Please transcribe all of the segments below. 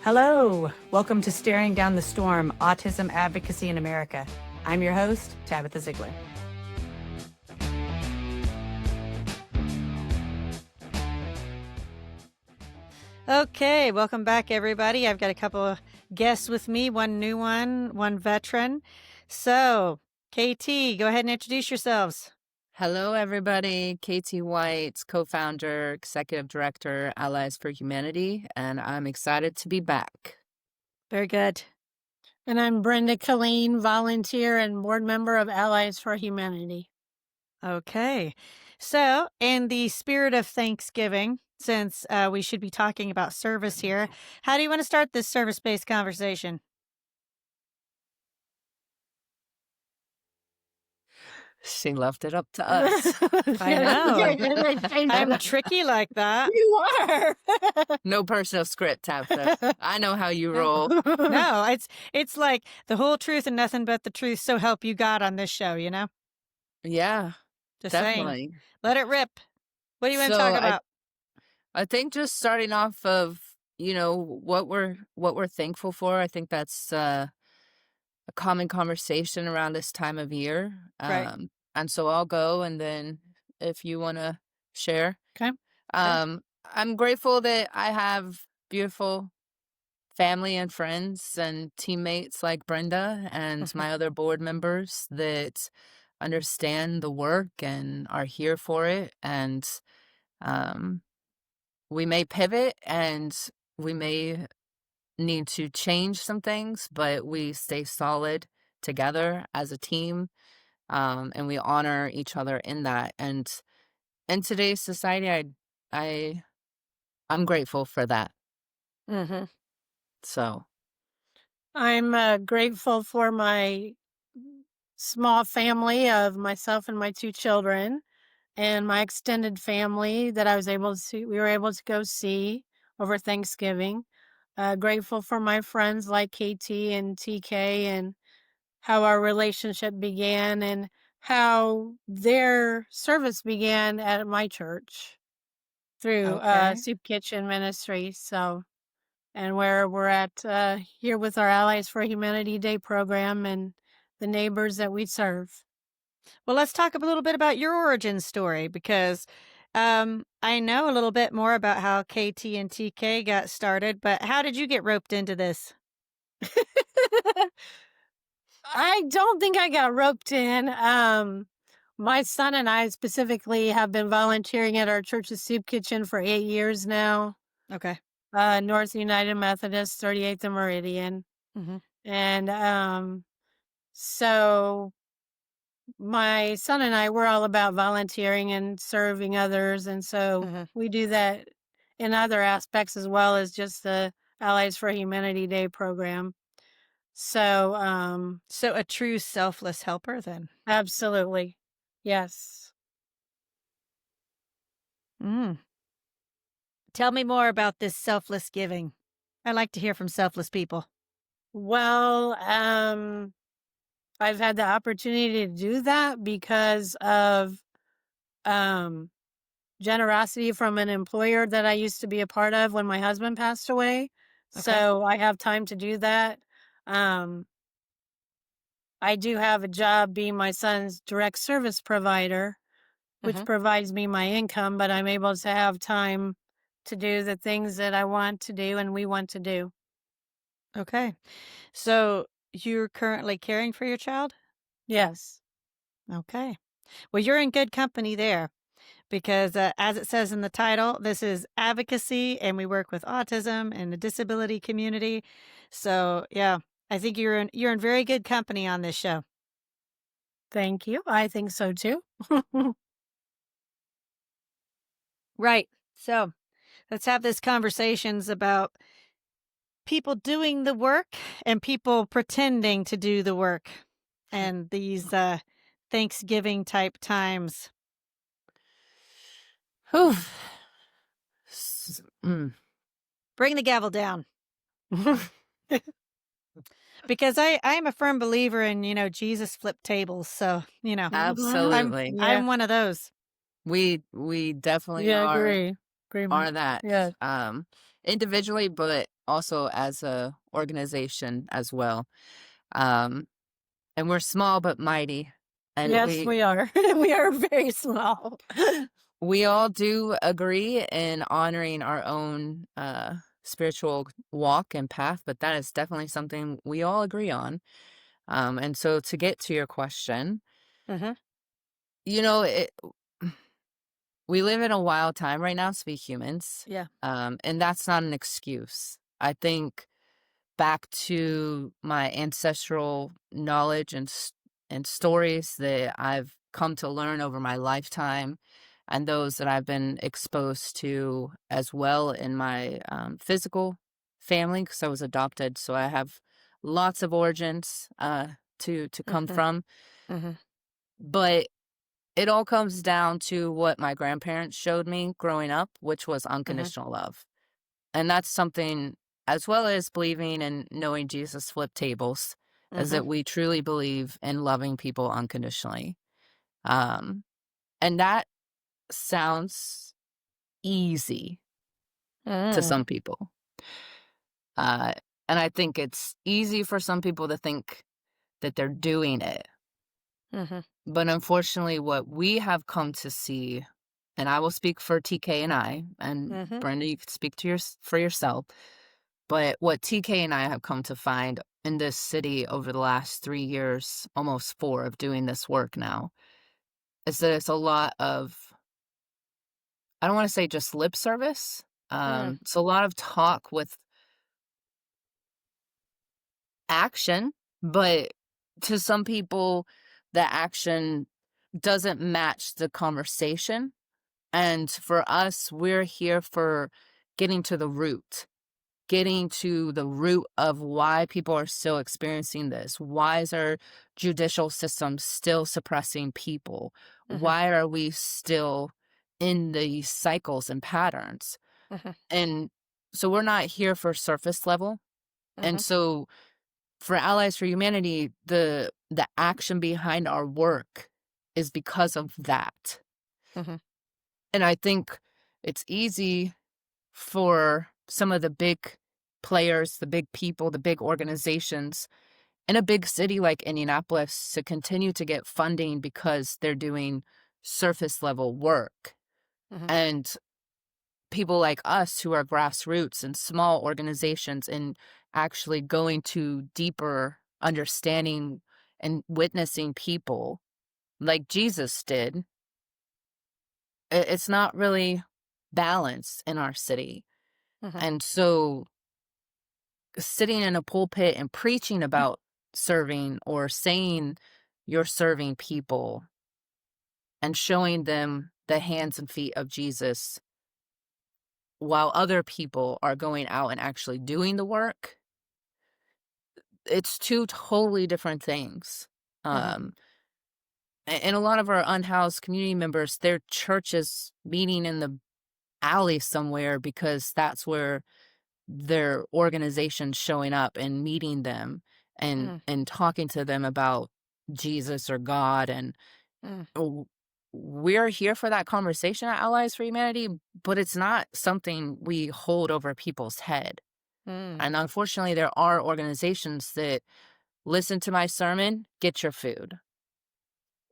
Hello, welcome to Staring Down the Storm, Autism Advocacy in America. I'm your host, Tabitha Ziegler. Okay, welcome back, everybody. I've got a couple of guests with me, one new one veteran. So, KT, go ahead and introduce yourselves. Hello, everybody. KT White, co-founder, executive director, Allies for Humanity, and I'm excited to be back. Very good. And I'm Brenda, Killeen, volunteer and board member of Allies for Humanity. Okay, so in the spirit of Thanksgiving, since we should be talking about service here, how do you want to start this service-based conversation? She left it up to us. I know. I'm tricky like that. You are. No personal script, Tabitha. I know how you roll. No, it's like the whole truth and nothing but the truth, so help you God on this show, you know? Yeah, Just definitely. saying. Let it rip. What do you want to So talk about? I think just starting off of, what we're thankful for. I think that's a common conversation around this time of year. Right. And so I'll go, and then if you want to share. Okay. I'm grateful that I have beautiful family and friends and teammates like Brenda and my other board members that understand the work and are here for it. And we may pivot and we may need to change some things, but we stay solid together as a team, and we honor each other in that. And in today's society, I'm grateful for that. Mm-hmm. So I'm grateful for my small family of myself and my two children, and my extended family that we were able to go see over Thanksgiving. Grateful for my friends like KT and TK and how our relationship began and how their service began at my church through Okay. Soup Kitchen Ministry. So, and where we're at here with our Allies for Humanity Day program and the neighbors that we serve. Well, let's talk a little bit about your origin story, because I know a little bit more about how KT and TK got started, but how did you get roped into this? I don't think I got roped in. My son and I specifically have been volunteering at our church's soup kitchen for 8 years now. Okay. North United Methodist, 38th and Meridian. Mm-hmm. And so my son and I, we're all about volunteering and serving others. And so we do that in other aspects as well as just the Allies for Humanity Day program. So, So a true selfless helper then. absolutely. Yes. Tell me more about this selfless giving. I like to hear from selfless people. Well, I've had the opportunity to do that because of generosity from an employer that I used to be a part of when my husband passed away. Okay. So I have time to do that. I do have a job being my son's direct service provider, which provides me my income, but I'm able to have time to do the things that I want to do and we want to do. Okay. So you're currently caring for your child? Yes. Okay. Well, you're in good company there, because as it says in the title, this is Advocacy, and we work with autism and the disability community. So yeah, I think you're in very good company on this show. Thank you. I think so too. Right. So let's have these conversations about people doing the work and people pretending to do the work, and these Thanksgiving type times. Whew. Bring the gavel down. Because I'm a firm believer in, Jesus flipped tables. So, Absolutely. I'm one of those. We definitely are agree are that. Yeah. individually, but also as a organization as well. Um, and we're small but mighty, and Yes, we are. We are very small. we all do agree in honoring our own spiritual walk and path, but that is definitely something we all agree on. And so to get to your question, Mhm. you know, we live in a wild time right now to be humans, Yeah. and that's not an excuse. I think back to my ancestral knowledge and stories that I've come to learn over my lifetime, and those that I've been exposed to as well in my physical family, because I was adopted, so I have lots of origins to come Mhm. from. Mhm. But it all comes down to what my grandparents showed me growing up, which was Mhm. unconditional love. And that's something, as well as believing and knowing Jesus flipped tables, is Mhm. that we truly believe in loving people unconditionally. Um, and that sounds easy to Mm. some people. Uh, and I think it's easy for some people to think that they're doing it. Mhm. But unfortunately, what we have come to see, and I will speak for TK and I, and Mhm. Brenda, you could speak to for yourself, but what TK and I have come to find in this city over the last 3 years, almost four, of doing this work now, is that it's a lot of, I don't want to say just lip service. Mm. It's a lot of talk with action, but to some people, the action doesn't match the conversation. And for us, we're here for getting to the root, getting to the root of why people are still experiencing this. Why is our judicial system still suppressing people? Mhm. Why are we still in these cycles and patterns? Mhm. And so we're not here for surface level. And Mhm. so for Allies for Humanity, the action behind our work is because of that. Mhm. And I think it's easy for some of the big players, the big people, the big organizations in a big city like Indianapolis to continue to get funding because they're doing surface level work. Mhm. And people like us who are grassroots and small organizations and actually going to deeper understanding and witnessing people like Jesus did, it's not really balanced in our city. Mhm. And so sitting in a pulpit and preaching about serving or saying you're serving people and showing them the hands and feet of Jesus while other people are going out and actually doing the work, it's two totally different things. Mhm. Um, and a lot of our unhoused community members, their churches meeting in the alley somewhere because that's where their organization showing up and meeting them Mm. and talking to them about Jesus or God. And Mm. w- we're here for that conversation at Allies for Humanity, but it's not something we hold over people's head. Mm. And unfortunately, there are organizations that listen to my sermon, get your food,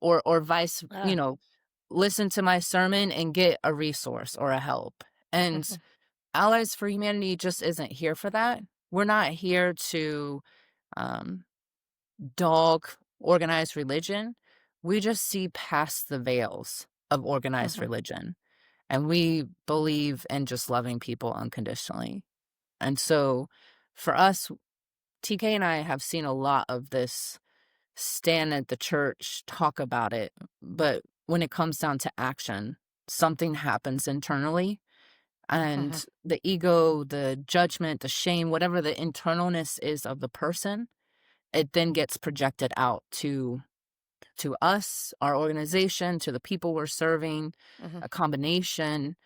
or vice, Ah. listen to my sermon and get a resource or a help. And Mhm. Allies for Humanity just isn't here for that. We're not here to um, dog organized religion. We just see past the veils of organized Mhm. religion. And we believe in just loving people unconditionally. And so for us, TK and I have seen a lot of this stand at the church, talk about it. But when it comes down to action, something happens internally, Mhm. and the ego, the judgment, the shame, whatever the internalness is of the person, it then gets projected out to us, our organization, to the people we're serving, Mhm. a combination,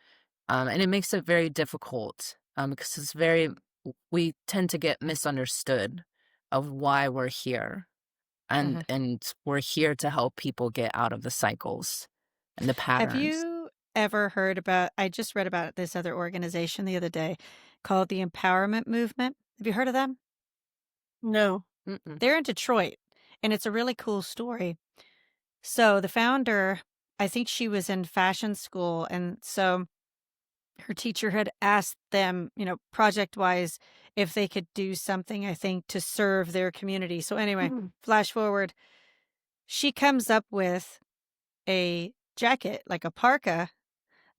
and it makes it very difficult because we tend to get misunderstood of why we're here, and Mhm. and we're here to help people get out of the cycles and the Have patterns. you ever heard about, I just read about this other organization the other day called the Empowerment Movement. Have you heard of them? No. Mm-mm. They're in Detroit, and it's a really cool story. So the founder, I think she was in fashion school, and so her teacher had asked them, project wise, if they could do something, I think, to serve their community. So anyway, Mhm. flash forward, she comes up with a jacket, like a parka,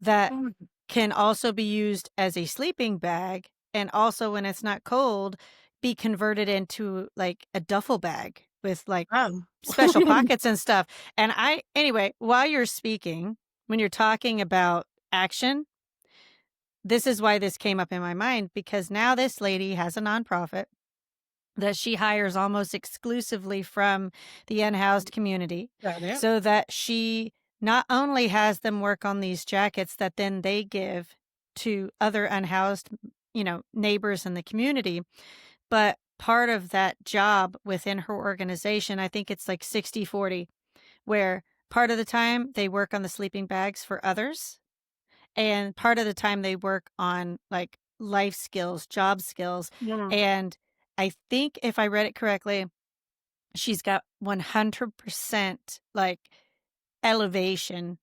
that Mhm. can also be used as a sleeping bag, and also when it's not cold, be converted into like a duffel bag with like Oh. special pockets and stuff. And anyway, while you're speaking, when you're talking about action, this is why this came up in my mind, because now this lady has a nonprofit that she hires almost exclusively from the unhoused community, Got it. so that she not only has them work on these jackets that then they give to other unhoused, neighbors in the community, but part of that job within her organization, I think it's like 60-40, where part of the time they work on the sleeping bags for others, and part of the time they work on like life skills, job skills. Yeah. And I think if I read it correctly, she's got 100% like elevation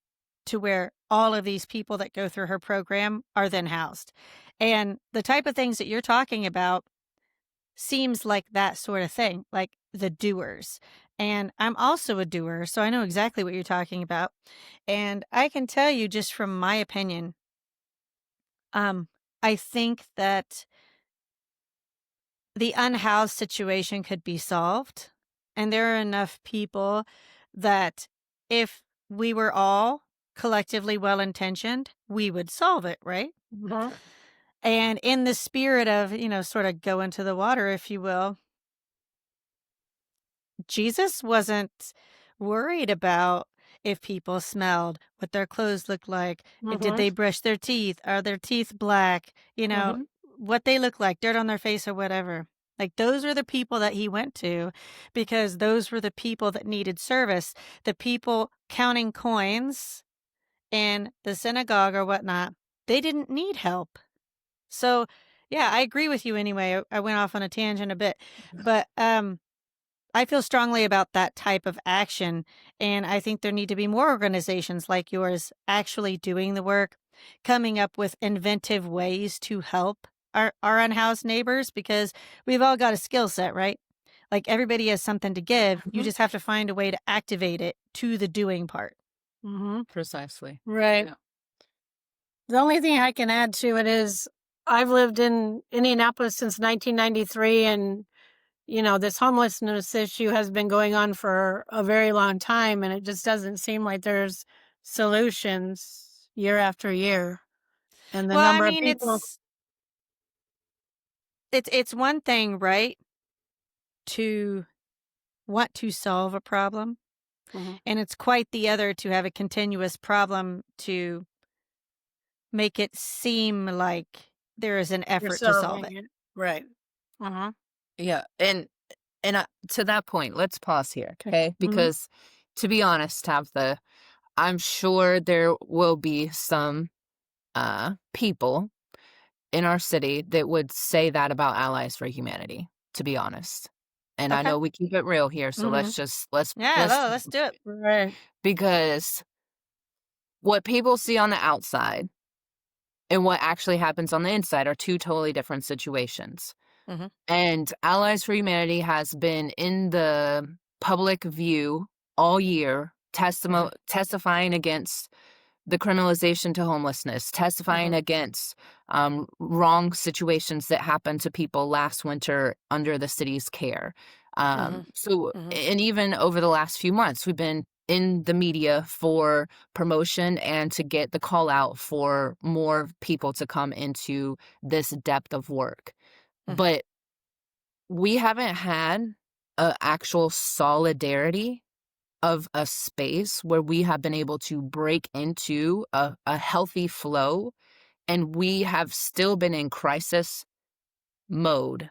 to where all of these people that go through her program are then housed. And the type of things that you're talking about seems like that sort of thing, like the doers. And I'm also a doer, so I know exactly what you're talking about. And I can tell you just from my opinion, um, I think that the unhoused situation could be solved. And there are enough people that if we were all collectively well intentioned, we would solve it, right? Mhm. And in the spirit of, sort of go into the water, if you will, Jesus wasn't worried about if people smelled, what their clothes looked like, did Mhm. they brush their teeth, are their teeth black, Mhm. what they look like, dirt on their face or whatever. Like those are the people that he went to, because those were the people that needed service. The people counting coins in the synagogue or whatnot, they didn't need help. So, yeah, I agree with you anyway. I went off on a tangent a bit, but I feel strongly about that type of action, and I think there need to be more organizations like yours actually doing the work, coming up with inventive ways to help our unhoused neighbors, because we've all got a skill set, right? Like everybody has something to give. You Mhm. just have to find a way to activate it to the doing part. Mhm. Precisely. Right. Yeah. The only thing I can add to it is I've lived in Indianapolis since 1993, and this homelessness issue has been going on for a very long time, and it just doesn't seem like there's solutions year after year. And the Well, I number of mean, people. it's one thing, right, to want to solve a problem, Mhm. and it's quite the other to have a continuous problem to make it seem like there is an You're effort to solve solving it. it. Right. Uh-huh. Yeah. And to that point, let's pause here, okay? Mhm. Because to be honest, Tabitha, I'm sure there will be some people in our city that would say that about Allies for Humanity, to be honest. And I Okay. know we keep it real here, so Mhm. Yeah, let's no, let's do it. Right. because what people see on the outside and what actually happens on the inside are two totally different situations. Mhm. And Allies for Humanity has been in the public view all year, Mhm. testifying against the criminalization to homelessness, testifying Mhm. against wrong situations that happened to people last winter under the city's care. Mhm. Mhm. And even over the last few months, we've been in the media for promotion and to get the call out for more people to come into this depth of work. Mhm. But we haven't had a actual solidarity of a space where we have been able to break into a healthy flow, and we have still been in crisis mode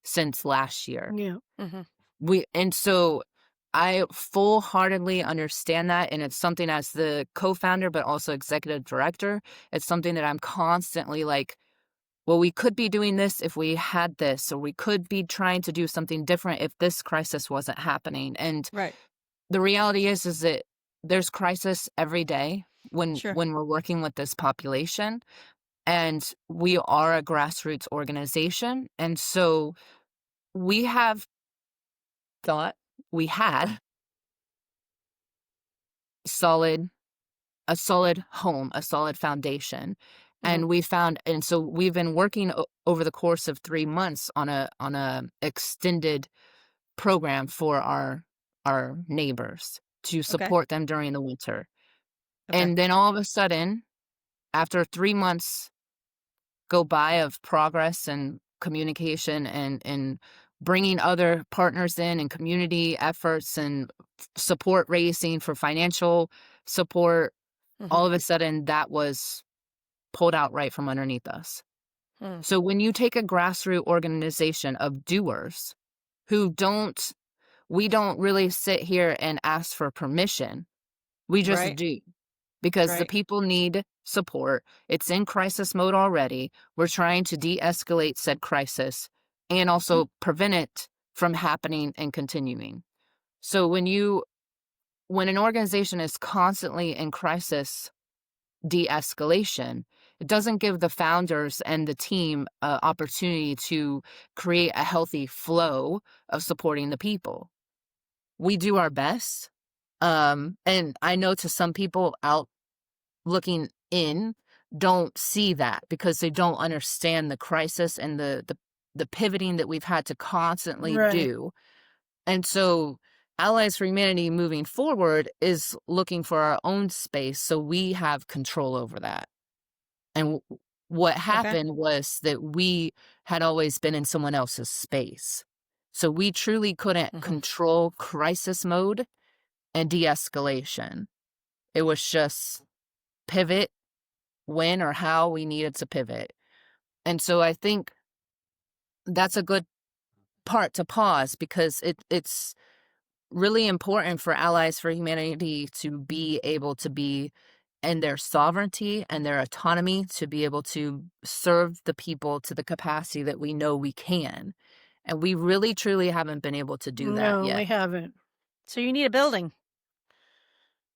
since last year. Yeah. Mhm. We and so I full-heartedly understand that, and it's something as the co-founder, but also executive director, it's something that I'm constantly like, well, we could be doing this if we had this, or we could be trying to do something different if this crisis wasn't happening. And Right. the reality is that there's crisis every day Sure. when we're working with this population, and we are a grassroots organization. And so we have thought we had solid a solid home, a solid foundation. Mhm. And we found, and so we've been working over the course of 3 months on a extended program for our neighbors to Okay. support them during the winter. Okay. And then all of a sudden, after 3 months go by of progress and communication and bringing other partners in and community efforts and support raising for financial support, Mhm. all of a sudden that was pulled out right from underneath us. Mm. So when you take a grassroots organization of doers who we don't really sit here and ask for permission. We just Right. do because the Right. people need support. It's in crisis mode already. We're trying to de-escalate said crisis and Mm. also prevent it from happening and continuing. So when an organization is constantly in crisis de-escalation, it doesn't give the founders and the team an opportunity to create a healthy flow of supporting the people. We do our best. And I know to some people out looking in don't see that because they don't understand the crisis and the pivoting that we've had to constantly Right. do. And so Allies for Humanity moving forward is looking for our own space so we have control over that. And what Okay. happened was that we had always been in someone else's space. So we truly couldn't Mhm. control crisis mode and de-escalation. It was just pivot when or how we needed to pivot. And so I think that's a good part to pause because it's really important for Allies for Humanity to be able to be in their sovereignty and their autonomy to be able to serve the people to the capacity that we know we can. And we really truly haven't been able to do that No, we yet. haven't. So you need a building.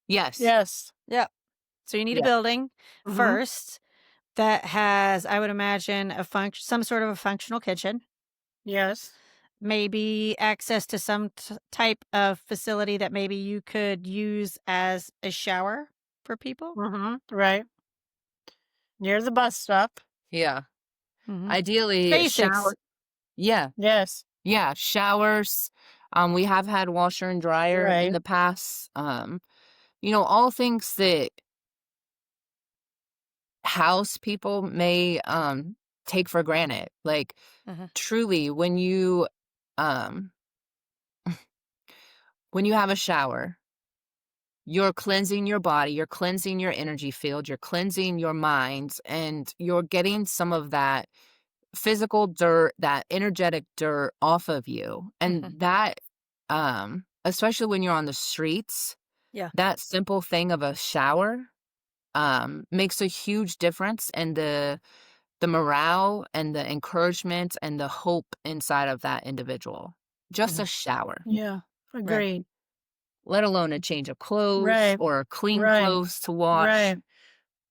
Yes. Yes. Yep. So you need a Yeah. building Mhm. first that has, I would imagine, some sort of a functional kitchen, Yes. maybe access to some type of facility that maybe you could use as a shower for people. Mhm. Right. Near the bus stop. Yeah. Mhm. Ideally, Basics. shower. Yeah. Yes. Yeah, showers. We have had washer and dryer in Right. the past. All things that house people may take for granted. Like Mhm. truly, um when you have a shower, you're cleansing your body, you're cleansing your energy field, you're cleansing your mind, and you're getting some of that physical dirt, that energetic dirt off of you. And Mhm. that especially when you're on the streets, Yeah. that simple thing of a shower makes a huge difference in the morale and the encouragement and the hope inside of that individual. Just Mhm. a shower, Yeah. Right. Agreed. let alone a change of clothes Right. or clean Right. clothes to wash. Right.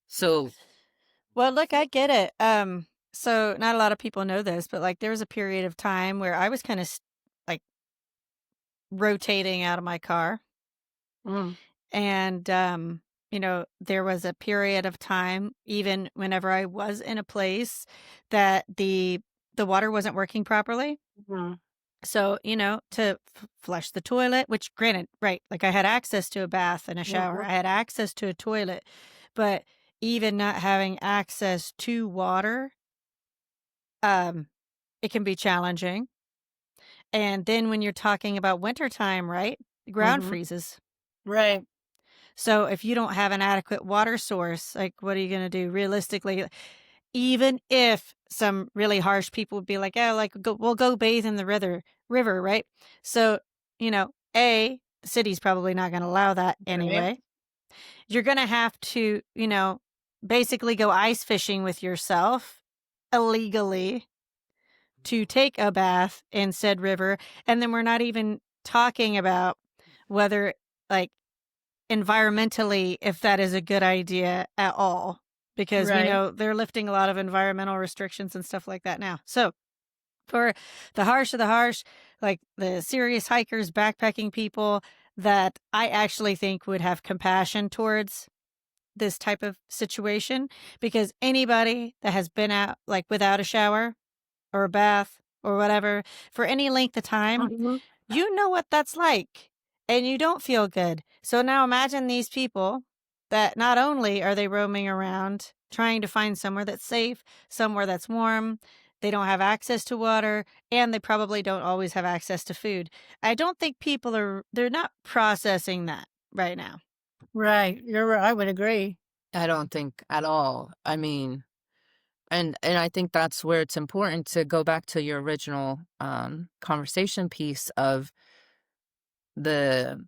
So, Well, look, I get it. So not a lot of people know this, but like there was a period of time where I was kind of like rotating out of my car. Mm. And, there was a period of time, even whenever I was in a place that the water wasn't working properly. Mhm. So, to flush the toilet, which granted, right, like I had access to a bath and a shower, Mhm. I had access to a toilet, but even not having access to water, um, it can be challenging. And then when you're talking about wintertime, right, the ground Mhm. freezes. Right. So if you don't have an adequate water source, like what are you going to do realistically? Even if some really harsh people would be like, "Oh, like we'll go bathe in the river, right?" So, A, the city's probably not going to allow that anyway. You're going to have to, basically go ice fishing with yourself illegally to take a bath in said river. And then we're not even talking about whether, like, environmentally, if that is a good idea at all, because we Right. know they're lifting a lot of environmental restrictions and stuff like that now. So for the harsh of the harsh, like the serious hikers, backpacking people that I actually think would have compassion towards this type of situation, because anybody that has been out like without a shower or a bath or whatever for any length of time, Mhm. you know what that's like, and you don't feel good. So now imagine these people that not only are they roaming around trying to find somewhere that's safe, somewhere that's warm, they don't have access to water, and they probably don't always have access to food. I don't think they're not processing that right now. Right. You're right. I would agree. I don't think at all. I mean, and I think that's where it's important to go back to your original conversation piece of the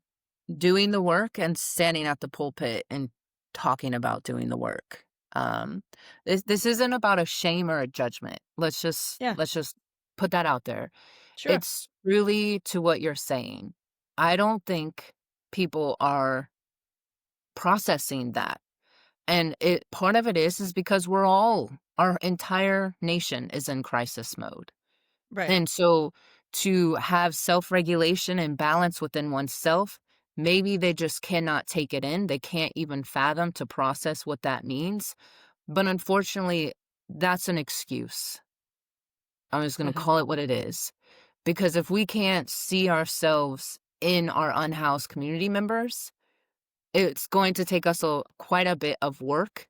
doing the work and standing at the pulpit and talking about doing the work. Um, this isn't about a shame or a judgment. Yeah, Let's just put that out there. sure. It's really to what you're saying. I don't think people are processing that. And it part of it is because our entire nation is in crisis mode. Right. And so to have self-regulation and balance within oneself, maybe they just cannot take it in. They can't even fathom to process what that means. But unfortunately, that's an excuse. I'm just going to call it what it is. Because if we can't see ourselves in our unhoused community members, it's going to take us quite a bit of work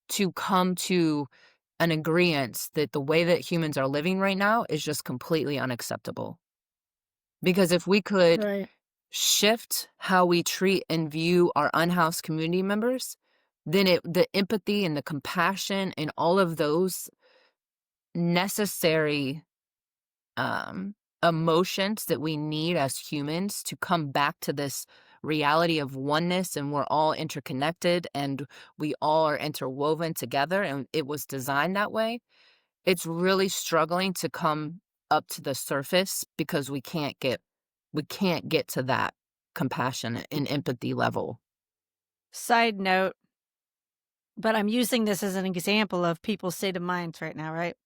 to come to an agreement that the way that humans are living right now is just completely unacceptable. Because if we could Right. shift how we treat and view our unhoused community members, then the empathy and the compassion and all of those necessary um, emotions that we need as humans to come back to this reality of oneness, and we're all interconnected and we all are interwoven together, and it was designed that way. It's really struggling to come up to the surface because we can't get to that compassion and empathy level. Side note, but I'm using this as an example of people's state of minds right now, right?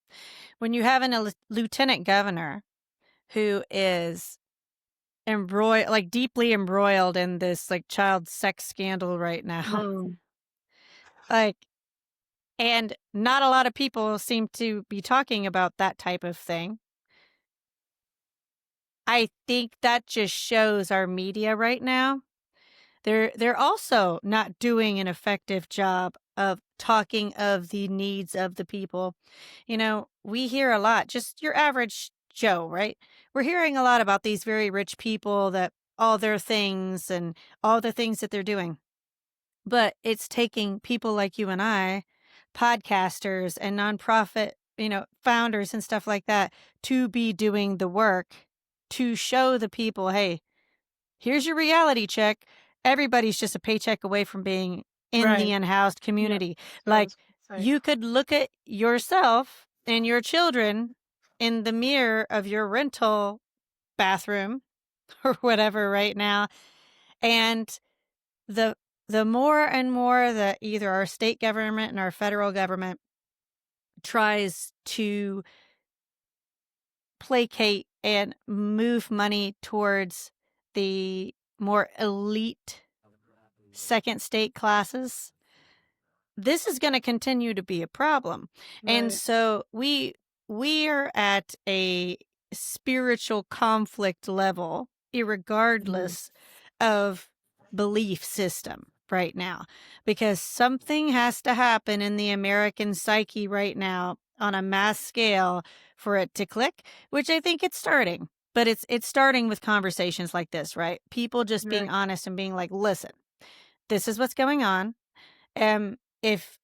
When you have a lieutenant governor who is deeply embroiled in this like child sex scandal right now, Mm. like, and not a lot of people seem to be talking about that type of thing. I think that just shows our media right now. They're also not doing an effective job of talking of the needs of the people. We hear a lot, just your average Joe, right? We're hearing a lot about these very rich people that all their things and all the things that they're doing. But it's taking people like you and I, podcasters and nonprofit, founders and stuff like that, to be doing the work to show the people, hey, here's your reality check. Everybody's just a paycheck away from being in the Right. unhoused Yeah. community. That's what I Like, was gonna say. you could look at yourself and your children in the mirror of your rental bathroom or whatever right now. And the the more and more that either our state government and our federal government tries to placate and move money towards the more elite second state classes, this is going to continue to be a problem. And Right. so we're at a spiritual conflict level, irregardless of belief system right now, because something has to happen in the American psyche right now on a mass scale for it to click, which I think it's starting. But it's starting with conversations like this, right? People just being Right. honest and being like, listen, this is what's going on. If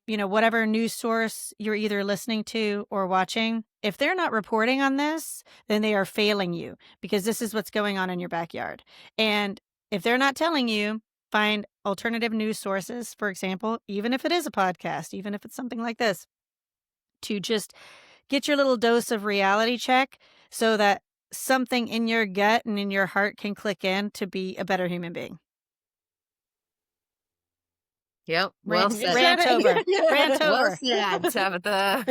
whatever news source you're either listening to or watching if they're not reporting on this, then they are failing you, because this is what's going on in your backyard. And if they're not telling you, find alternative news sources, for example, even if it is a podcast, even if it's something like this, to just get your little dose of reality check so that something in your gut and in your heart can click in to be a better human being. Yep. Well said. Rant over. Rant Well over. said, Tabitha.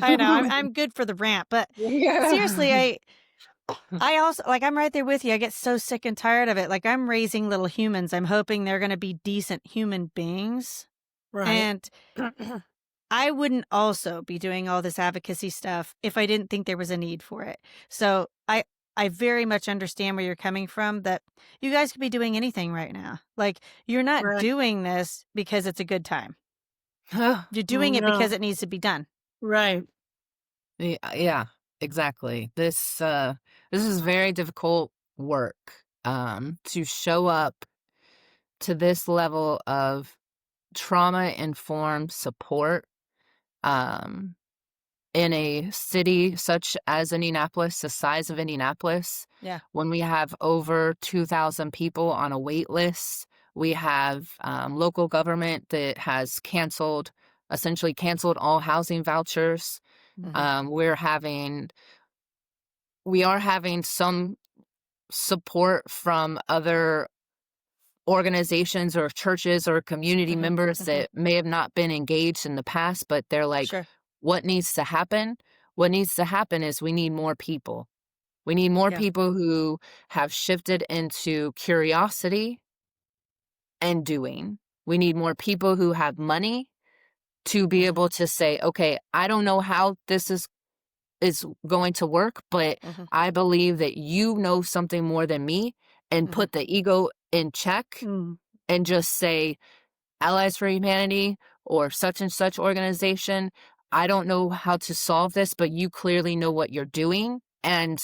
I know. I'm good for the rant, but seriously, I also, like, I'm right there with you. I get so sick and tired of it. Like, I'm raising little humans. I'm hoping they're going to be decent human beings. Right. And I wouldn't also be doing all this advocacy stuff if I didn't think there was a need for it. So I very much understand where you're coming from, that you guys could be doing anything right now. Like, you're not Right. doing this because it's a good time. You're doing it No. because it needs to be done. Right. Yeah, exactly. This is very difficult work, to show up to this level of trauma-informed support, um, in a city such as Indianapolis, the size of Indianapolis. Yeah. When we have over 2,000 people on a wait list, we have local government that has essentially canceled all housing vouchers. Mhm. We are having some support from other organizations or churches or community Mhm, members mhm. that may have not been engaged in the past, but they're like, Sure. what needs to happen? What needs to happen is we need more people. We need more Yeah. people who have shifted into curiosity and doing. We need more people who have money to be Mhm. able to say, okay, I don't know how this is going to work, but Mhm. I believe that you know something more than me, and Mhm. put the ego in check Mm. and just say, Allies for Humanity or such and such organization, I don't know how to solve this, but you clearly know what you're doing, and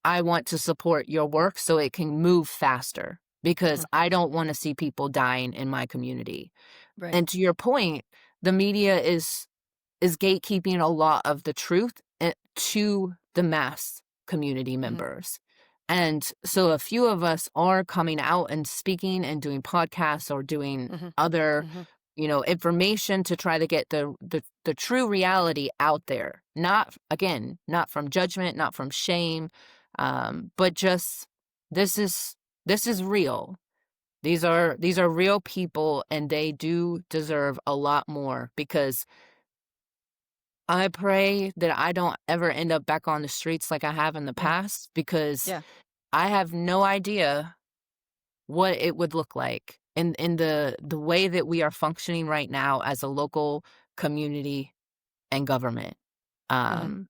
I want to support your work so it can move faster, because Mhm. I don't want to see people dying in my community. Right. And to your point, the media is gatekeeping a lot of the truth to the mass community members. And so a few of us are coming out and speaking and doing podcasts or doing Mhm. other, Mhm. information to try to get the true reality out there. Not from judgment, not from shame, but just this is real. These are real people, and they do deserve a lot more, because I pray that I don't ever end up back on the streets like I have in the Yeah. past, because Yeah. I have no idea what it would look like in the way that we are functioning right now as a local community and government. Um,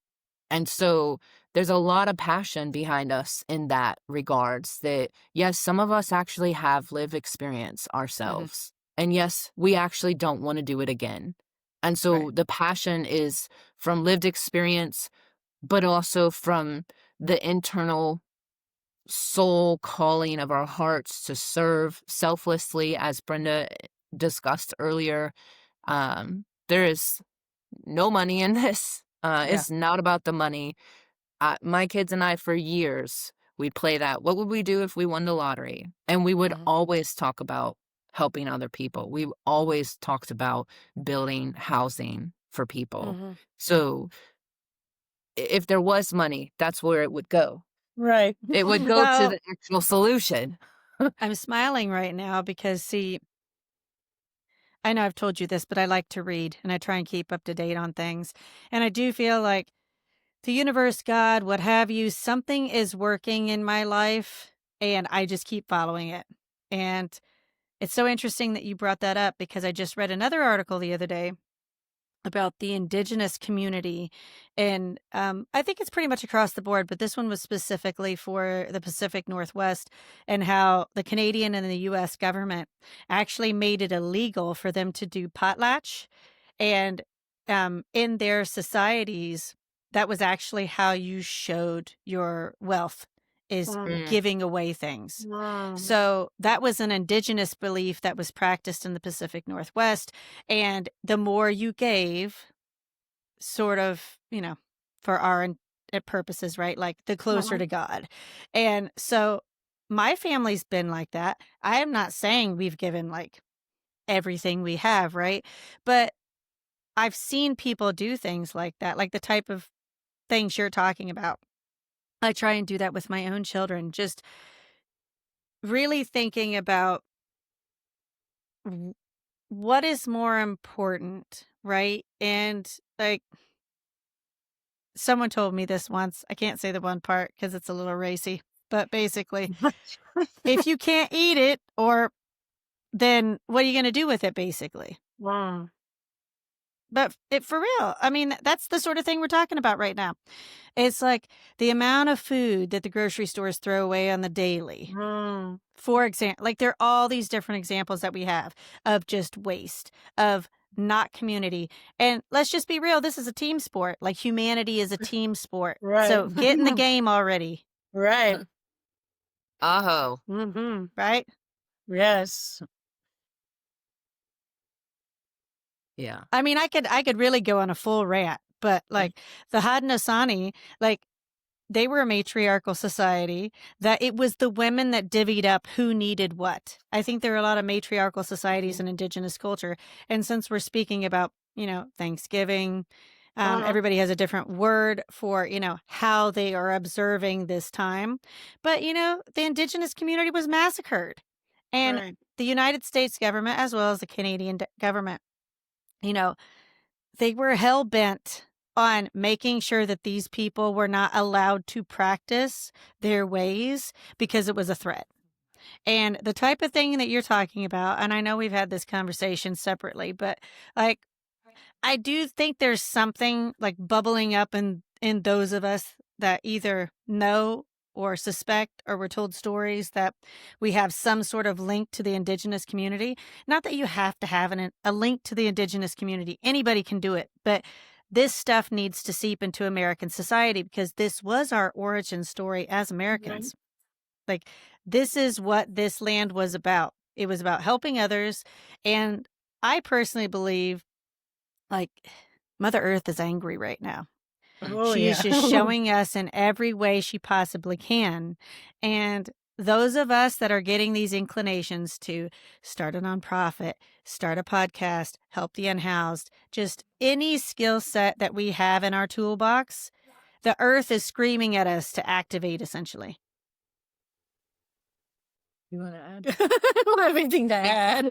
and so there's a lot of passion behind us in that regards, that yes, some of us actually have lived experience ourselves. And yes, we actually don't want to do it again. And so Right. the passion is from lived experience, but also from the internal soul calling of our hearts to serve selflessly, as Brenda discussed earlier. There is no money in this. Yeah. It's not about the money. My kids and I, for years, we'd play that. What would we do if we won the lottery? And we would Mhm. always talk about helping other people. We always talked about building housing for people. Mhm. So if there was money, that's where it would go. Right. It would go to Well, the actual solution. I'm smiling right now because, see, I know I've told you this, but I like to read and I try and keep up to date on things. And I do feel like the universe, God, what have you, something is working in my life and I just keep following it. And it's so interesting that you brought that up, because I just read another article the other day about the Indigenous community. And I think it's pretty much across the board, but this one was specifically for the Pacific Northwest, and how the Canadian and the US government actually made it illegal for them to do potlatch. And in their societies, that was actually how you showed your wealth, is Mm. Mm, giving away things. Mm. So that was an indigenous belief that was practiced in the Pacific Northwest. And the more you gave, sort of, for our purposes, right? Like the closer to God. And so my family's been like that. I am not saying we've given like everything we have, right? But I've seen people do things like that, like the type of things you're talking about. I try and do that with my own children, just really thinking about w- what is more important, right? And like someone told me this once. I can't say the one part because it's a little racy, but basically, if you can't eat it, or then what are you going to do with it, basically? Wow. But for real, I mean, that's the sort of thing we're talking about right now. It's like the amount of food that the grocery stores throw away on the daily. Mm. For example, like there are all these different examples that we have of just waste, of not community. And let's just be real, this is a team sport. Like humanity is a team sport. Right. So get in the game already, Right. Aho. Mm-hmm. right? Yes. Yeah. I mean, I could really go on a full rant, but like the Haudenosaunee, like they were a matriarchal society, that it was the women that divvied up who needed what. I think there are a lot of matriarchal societies in Indigenous culture. And since we're speaking about, Thanksgiving, everybody has a different word for, how they are observing this time. But, the Indigenous community was massacred. And Right. the United States government, as well as the Canadian government, they were hell bent on making sure that these people were not allowed to practice their ways because it was a threat. And the type of thing that you're talking about, and I know we've had this conversation separately, but like I do think there's something like bubbling up in those of us that either know or suspect or were told stories that we have some sort of link to the Indigenous community. Not that you have to have a link to the Indigenous community. Anybody can do it. But this stuff needs to seep into American society because this was our origin story as Americans. Like, this is what this land was about. It was about helping others. And I personally believe, like, Mother Earth is angry right now. Oh She is yeah. just showing us in every way she possibly can. And those of us that are getting these inclinations to start a nonprofit, start a podcast, help the unhoused, just any skill set that we have in our toolbox, the earth is screaming at us to activate, essentially. You want to add? I don't have anything to add.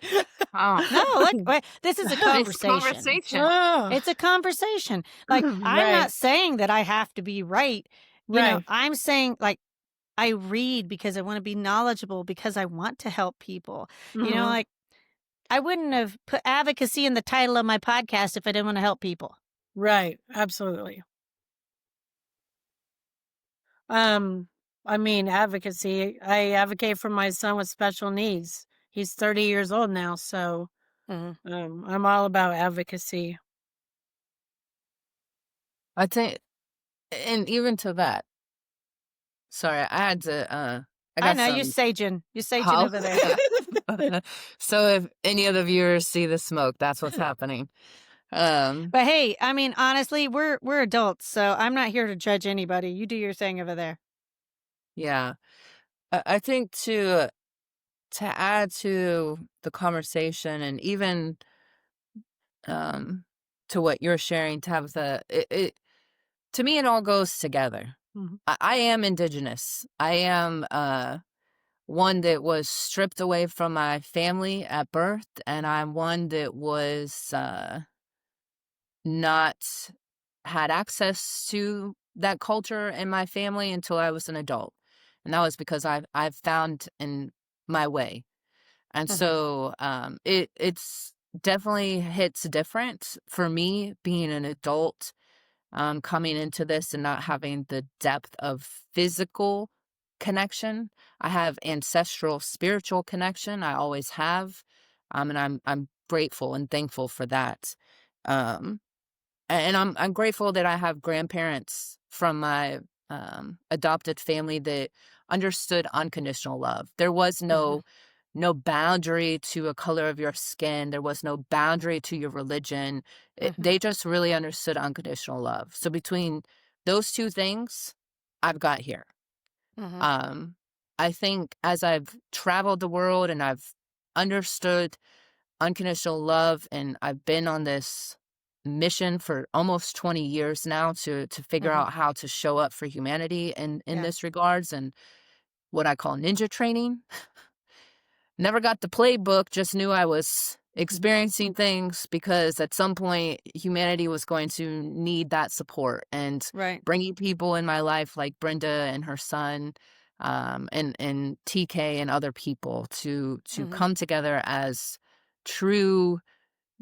Oh. No, look, wait, this is a It's conversation. Oh, It's a conversation. Like, I'm right. not saying that I have to be right. Right. I'm saying, like, I read because I want to be knowledgeable, because I want to help people. Mhm. Like I wouldn't have put advocacy in the title of my podcast if I didn't want to help people. Right. Absolutely. I mean, advocacy. I advocate for my son with special needs. He's 30 years old now, so I'm all about advocacy. I think, and even to that, sorry, I had to, I I got know some you're saging. You're saging how. over there. So if any of the viewers see the smoke, that's what's happening. But hey, I mean, honestly, we're adults, so I'm not here to judge anybody. You do your thing over there. Yeah. I think to add to the conversation, and even to what you're sharing, Tabitha, to me, it all goes together. Mhm. I am Indigenous. I am one that was stripped away from my family at birth, and I'm one that was not had access to that culture in my family until I was an adult. And that was because I've found in my way. And so it's definitely hits different for me being an adult, coming into this and not having the depth of physical connection. I have ancestral spiritual connection. I always have. And I'm grateful and thankful for that. Um, and I'm grateful that I have grandparents from my adopted family that understood unconditional love. There was no no boundary to a color of your skin. There was no boundary to your religion. Mhm. They just really understood unconditional love. So between those two things, I've got here. Mhm. Um, I think as I've traveled the world and I've understood unconditional love, and I've been on this mission for almost 20 years now to figure Mhm. out how to show up for humanity in Yeah. this regards, and what I call ninja training. Never got the playbook, just knew I was experiencing things because at some point humanity was going to need that support, and Right. bringing people in my life like Brenda and her son, and TK and other people to Mhm. come together as true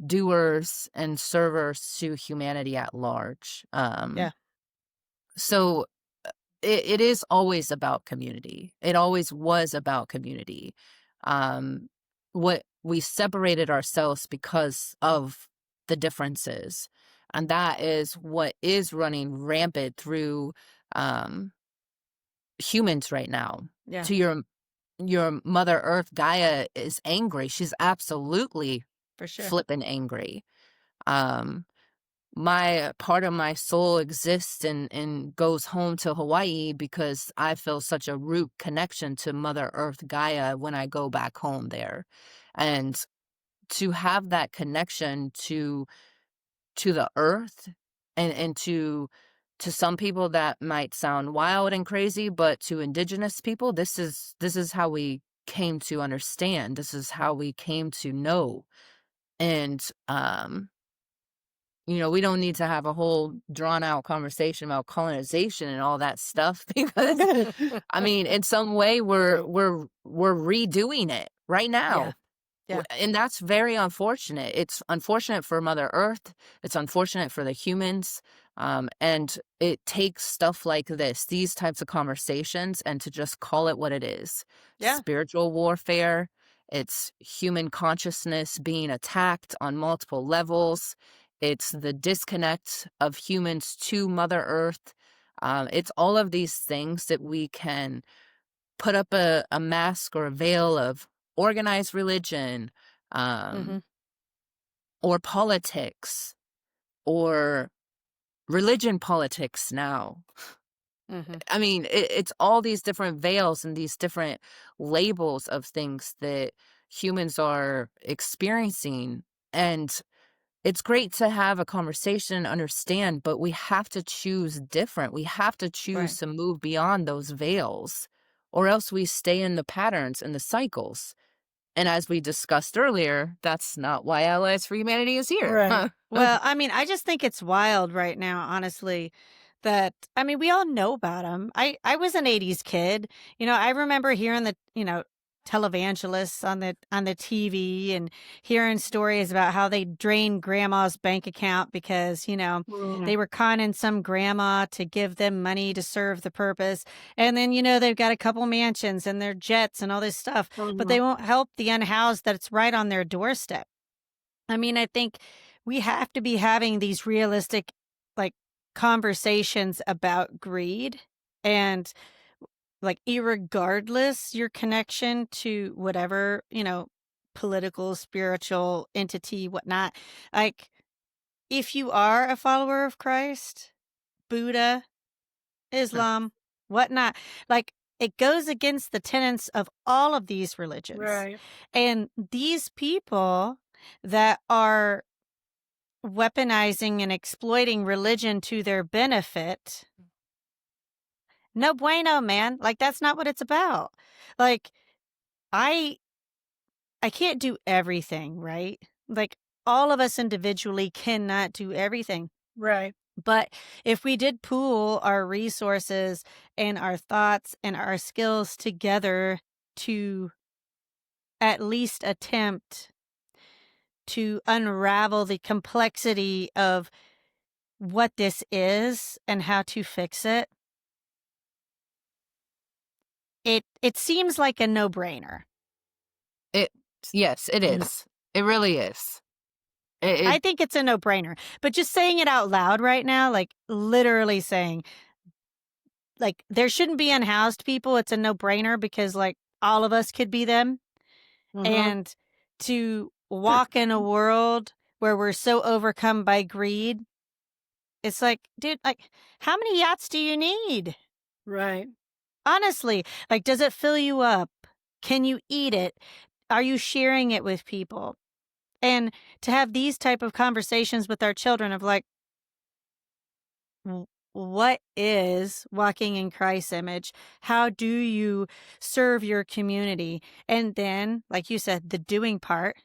doers and servers to humanity at large. Yeah. So it is always about community. It always was about community. Um, what we separated ourselves because of the differences, and that is what is running rampant through um, humans right now. Yeah. To your Mother Earth, Gaia is angry. She's absolutely For sure. flippin' angry. Um, my part of my soul exists and goes home to Hawaii because I feel such a root connection to Mother Earth Gaia when I go back home there. And to have that connection to the earth, and to some people that might sound wild and crazy, but to Indigenous people, this is how we came to understand. This is how we came to know. And we don't need to have a whole drawn out conversation about colonization and all that stuff because I mean, in some way we're redoing it right Yeah. now. Yeah. And that's very unfortunate. It's unfortunate for Mother Earth. It's unfortunate for the humans. And it takes stuff like this, these types of conversations, and to just call it what it is. Yeah. Spiritual warfare. It's human consciousness being attacked on multiple levels. It's the disconnect of humans to Mother Earth. It's all of these things that we can put up a mask or a veil of organized religion, Mhm. or politics, or religion politics now. Mhm. I mean, it's all these different veils and these different labels of things that humans are experiencing. And it's great to have a conversation and understand, but we have to choose different. We have to choose Right. to move beyond those veils, or else we stay in the patterns and the cycles. And as we discussed earlier, that's not why Allies for Humanity is here. Right. Well, I mean, I just think it's wild right now, honestly, that I mean, we all know about them. I was an 80s kid. I remember hearing the, televangelists on the TV and hearing stories about how they drained grandma's bank account because, Mhm. they were conning some grandma to give them money to serve the purpose. And then, they've got a couple mansions and their jets and all this stuff, but they Mhm. won't help the unhoused that's right on their doorstep. I mean, I think we have to be having these realistic, like, conversations about greed and, like, irregardless your connection to whatever, political, spiritual entity, whatnot. Like, if you are a follower of Christ, Buddha, Islam, whatnot, like, it goes against the tenets of all of these religions. Right. And these people that are weaponizing and exploiting religion to their benefit. No bueno, man. Like that's not what it's about. Like I I can't do everything, right? Like all of us individually cannot do everything. Right. But if we did pool our resources and our thoughts and our skills together to at least attempt to unravel the complexity of what this is and how to fix it, it seems like a no-brainer. It Yes, it is. It really is. I think it's a no-brainer. But just saying it out loud right now, like literally saying, like, there shouldn't be unhoused people. It's a no-brainer because like all of us could be them. Mhm. And to walk in a world where we're so overcome by greed, it's like, dude, like, how many yachts do you need? Right. Honestly, like, does it fill you up? Can you eat it? Are you sharing it with people? And to have these type of conversations with our children of like, what is walking in Christ's image? How do you serve your community? And then, like you said, the doing part,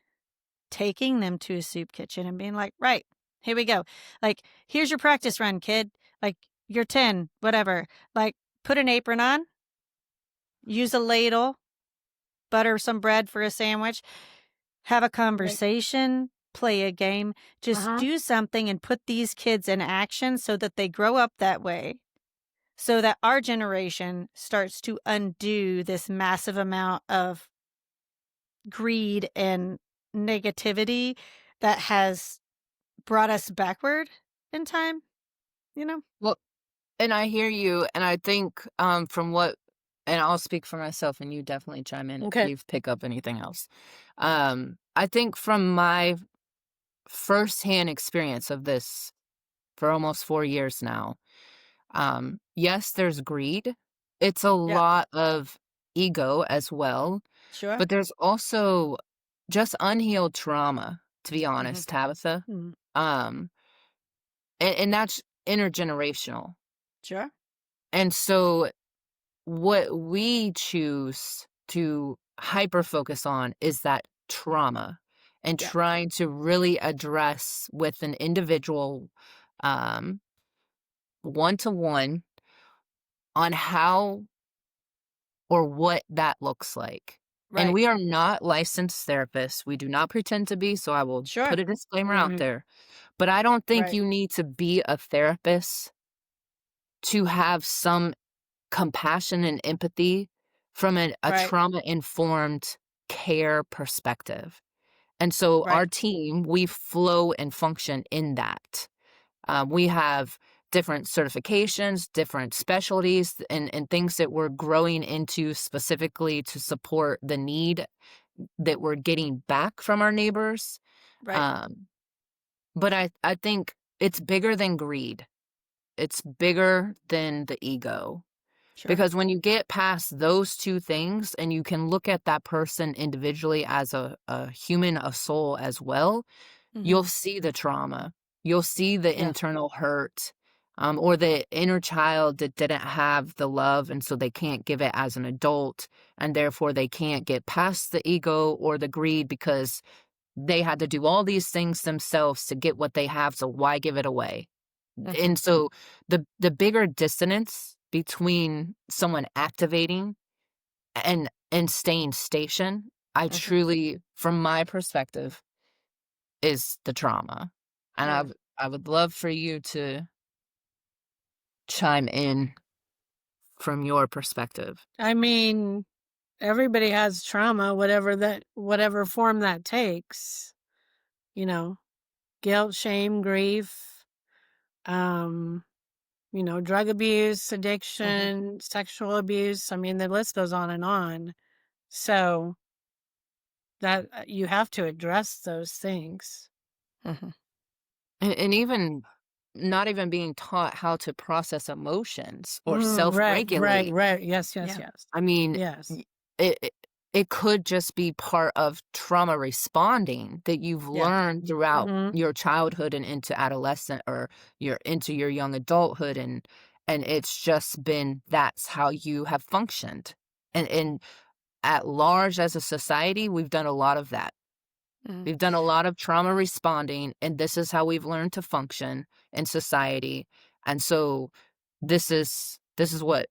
taking them to a soup kitchen and being like, right, here we go. Like, here's your practice run, kid. Like, you're 10, whatever. Like, put an apron on, use a ladle, butter some bread for a sandwich, have a Right. conversation, play a game, just Uh-huh. do something and put these kids in action so that they grow up that way. So that our generation starts to undo this massive amount of greed and negativity that has brought us backward in time, you know? Well, and I hear you, and I think, from what and I'll speak for myself, and you definitely chime in if Okay. you pick up anything else. I think from my firsthand experience of this for almost 4 years now, yes, there's greed. It's a Yeah, lot of ego as well, sure. but there's also just unhealed trauma, to be Mhm, honest, Tabitha. Mhm. Um, and that's intergenerational. sure. And so what we choose to hyper focus on is that trauma and Yeah, trying to really address with an individual, um, one to one on how or what that looks like. And right. we are not licensed therapists. We do not pretend to be. So I will Sure. put a disclaimer out Right. there. But I don't think Right, you need to be a therapist to have some compassion and empathy from a right, trauma informed care perspective. And so right, our team, we flow and function in that. We have different certifications, different specialties, and things that we're growing into specifically to support the need that we're getting back from our neighbors. right. Um, but I think it's bigger than greed. It's bigger than the ego. Sure. Because when you get past those two things and you can look at that person individually as a human, a soul as well, Mhm. you'll see the trauma. You'll see the Yeah. internal hurt, or the inner child that didn't have the love, and so they can't give it as an adult, and therefore they can't get past the ego or the greed because they had to do all these things themselves to get what they have, so why give it away? Mhm, And so the bigger dissonance between someone activating and staying station, I mhm. truly, from my perspective, is the trauma. And Yeah. I would love for you to chime in from your perspective. I mean, everybody has trauma, whatever form that takes, you know, guilt, shame, grief, um, drug abuse, Mhm, addiction, sexual abuse. I mean, the list goes on and on. So that you have to address those things. mhm. And even not even being taught how to process emotions or Right, right, self-regulate. right. Yes, yes, Yeah. yes. I mean, Yes. y it could just be part of trauma responding that you've Yeah. learned throughout Mhm. your childhood and into adolescent or your young adulthood, and it's just been that's how you have functioned. And at large as a society, we've done a lot of that. Mhm, We've done a lot of trauma responding, and this is how we've learned to function in society. And so this is what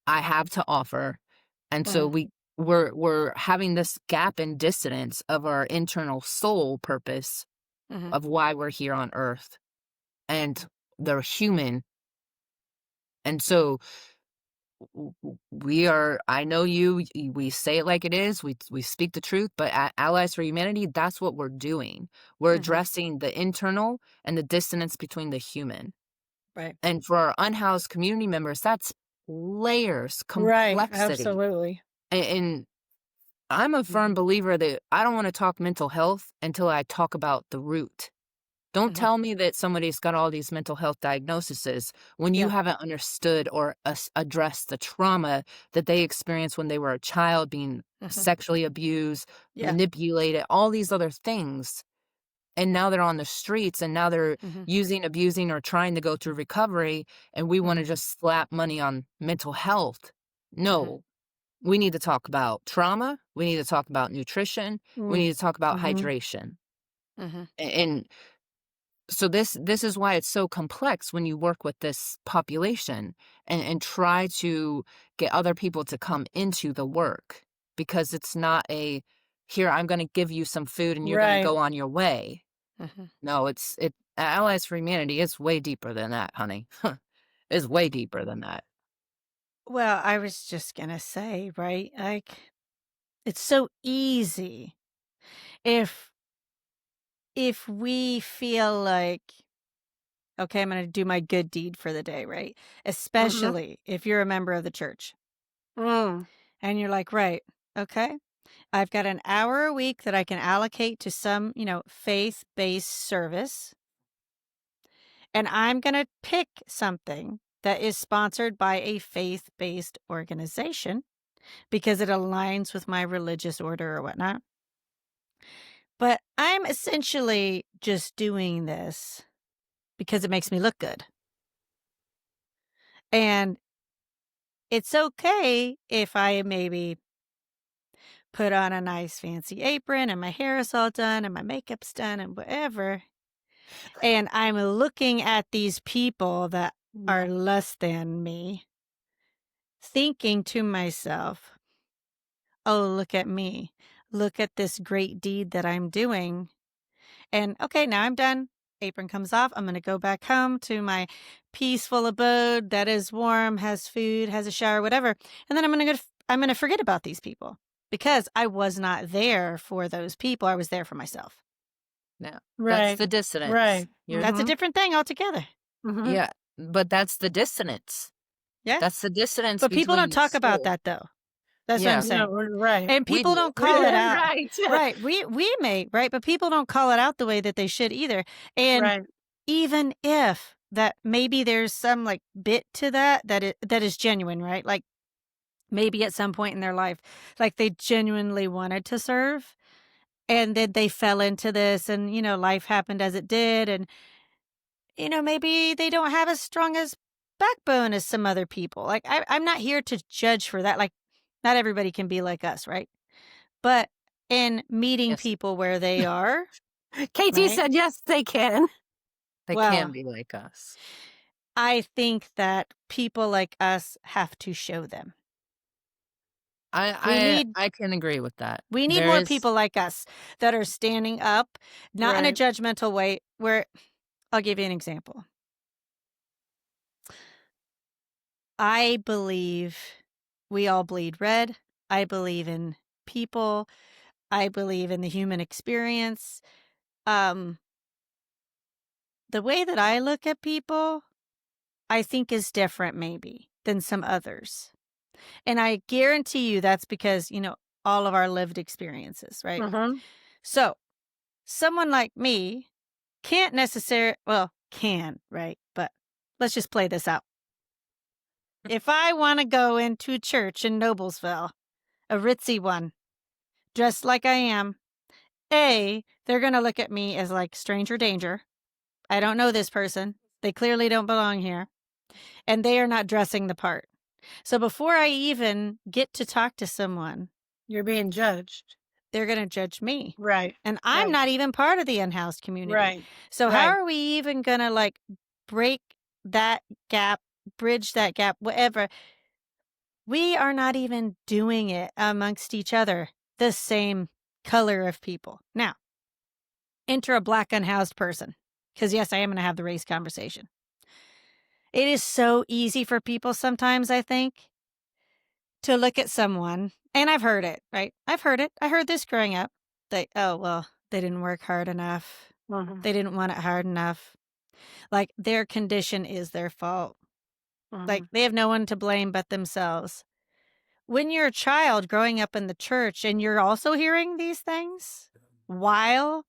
I have to offer. And so mhm, we're having this gap and dissonance of our internal soul purpose mhm, of why we're here on earth and they're human. And so we are, I know we say it like it is, we speak the truth, but at Allies for Humanity, that's what we're doing. We're mhm. addressing the internal and the dissonance between the human. Right. And for our unhoused community members, that's layers, Right, complexity. absolutely. And I'm a firm Mhm. believer that I don't want to talk mental health until I talk about the root. Don't Mhm. tell me that somebody's got all these mental health diagnoses when you Yeah. haven't understood or addressed the trauma that they experienced when they were a child, being Mhm. sexually abused, Yeah. manipulated, all these other things. And now they're on the streets and now they're Mhm. using, abusing, or trying to go through recovery. And we want to Mhm. just slap money on mental health. Mhm. No, we need to talk about trauma. We need to talk about nutrition. We Mm. need to talk about Mhm. hydration. Mhm. And so this is why it's so complex when you work with this population and try to get other people to come into the work, because it's not a, here, I'm going to give you some food and you're going to Right. go on your way. Mhm. No, it Allies for Humanity, it's way deeper than that, honey. It's way deeper than that. Well, I was just gonna say, right? Like, it's so easy if we feel like, okay, I'm gonna do my good deed for the day, right? Mhm. Especially if you're a member of the church Mm. and you're like, right, okay, I've got an hour a week that I can allocate to some, faith-based service, and I'm gonna pick something that is sponsored by a faith-based organization because it aligns with my religious order or whatnot. But I'm essentially just doing this because it makes me look good. And it's okay if I maybe put on a nice fancy apron and my hair is all done and my makeup's done and whatever. And I'm looking at these people that are Yeah. less than me, thinking to myself, oh, look at me. Look at this great deed that I'm doing. And okay, now I'm done. Apron comes off. I'm going to go back home to my peaceful abode that is warm, has food, has a shower, whatever. And then I'm going to forget about these people because I was not there for those people. I was there for myself. Yeah. That's Right. the dissonance. Right. You're That's a Mhm. different thing altogether. Mhm. Yeah, but that's the dissonance. Yeah. That's the dissonance But people don't between talk about soul. that though. That's what I'm Yeah, No, saying. right. And we people do. don't call it out. Right. Right. We may, right? But people don't call it out the way that they should either. And Right. even if that maybe there's some like bit to that is genuine, right? Like maybe at some point in their life, like they genuinely wanted to serve and then they fell into this and life happened as it did and maybe they don't have as strong as backbone as some other people. Like I'm not here to judge for that. Like not everybody can be like us, right? But in meeting Yes, people where they are, Katie right? said yes, they can. they can Well, be like us. I think that people like us have to show them. We I need I I can agree with that. we need There more is people like us that are standing up, not in a Right. judgmental way, where I'll give you an example. I believe we all bleed red. I believe in people. I believe in the human experience. Um, the way that I look at people, I think is different maybe than some others. And I guarantee you that's because, all of our lived experiences, right? Mhm. So, someone like me can't necessarily, well, can, right? But let's just play this out. If I want to go into a church in Noblesville, a ritzy one, dressed like I am, they're going to look at me as like stranger danger. I don't know this person. They clearly don't belong here. And they are not dressing the part. So before I even get to talk to someone, You're being judged. they're going to judge me. Right. And I'm Right. not even part of the unhoused community. Right. So how Right. are we even going to like break that gap, bridge that gap, whatever? We are not even doing it amongst each other, the same color of people. Now, enter a black unhoused person. Because, yes, I am going to have the race conversation. It is so easy for people sometimes, I think, to look at someone, and I've heard it, right? I've heard it. I heard this growing up. Oh, well, they didn't work hard enough. Mhm. They didn't want it hard enough. Like, their condition is their fault. Like, Mhm. they have no one to blame but themselves. when you're a child growing up in the church and you're also hearing these things while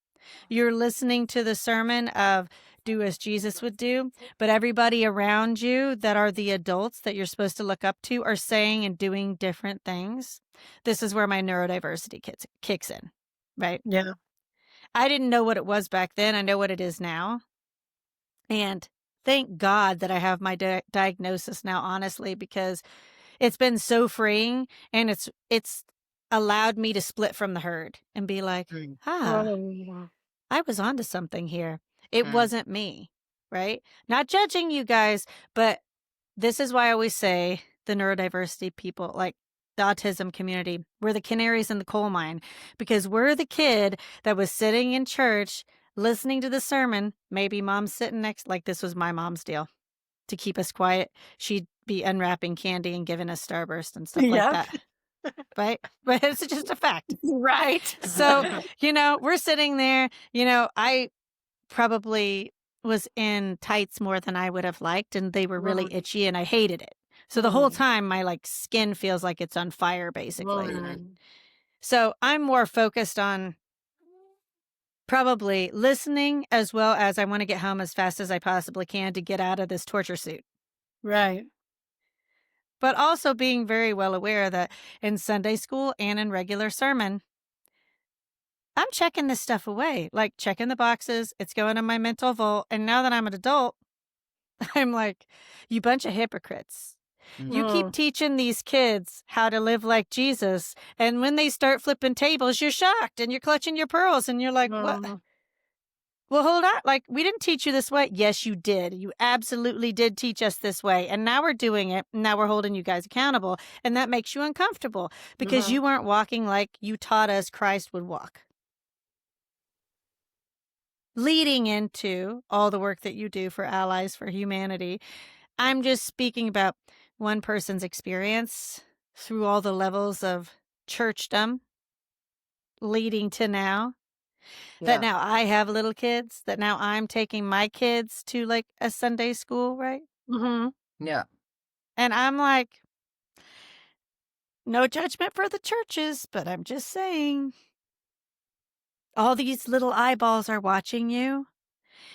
you're listening to the sermon of do as Jesus would do, but everybody around you that are the adults that you're supposed to look up to are saying and doing different things. This is where my neurodiversity kicks in, right? Yeah. I didn't know what it was back then. I know what it is now. And thank God that I have my diagnosis now, honestly, because it's been so freeing, and it's allowed me to split from the herd and be like, Mm, Oh, I was onto something here. It mm, wasn't me, right? Not judging you guys, but this is why I always say the neurodiversity people, like the autism community, we're the canaries in the coal mine, because we're the kid that was sitting in church listening to the sermon. Maybe mom's sitting next, like this was my mom's deal to keep us quiet. She'd be unwrapping candy and giving us Starburst and stuff like yep. that. Right? But it's just a fact. Right. So, we're sitting there, I probably was in tights more than I would have liked, and they were really itchy and I hated it. So the whole time my skin feels like it's on fire basically. So I'm more focused on probably listening, as well as I want to get home as fast as I possibly can to get out of this torture suit. Right. But also being very well aware that in Sunday school and in regular sermon, I'm checking this stuff away, like checking the boxes. It's going in my mental vault. And now that I'm an adult, I'm like, you bunch of hypocrites. You keep teaching these kids how to live like Jesus. And when they start flipping tables, you're shocked and you're clutching your pearls and you're like, what? Well, hold on. Like, we didn't teach you this way. Yes, you did. You absolutely did teach us this way. And now we're doing it. Now we're holding you guys accountable. And that makes you uncomfortable because you weren't walking like you taught us Christ would walk. Leading into all the work that you do for Allies for Humanity, I'm just speaking about one person's experience through all the levels of churchdom leading to now. That now I have little kids, that now I'm taking my kids to like a Sunday school, right? yeah. And I'm like, no judgment for the churches, but I'm just saying, all these little eyeballs are watching you,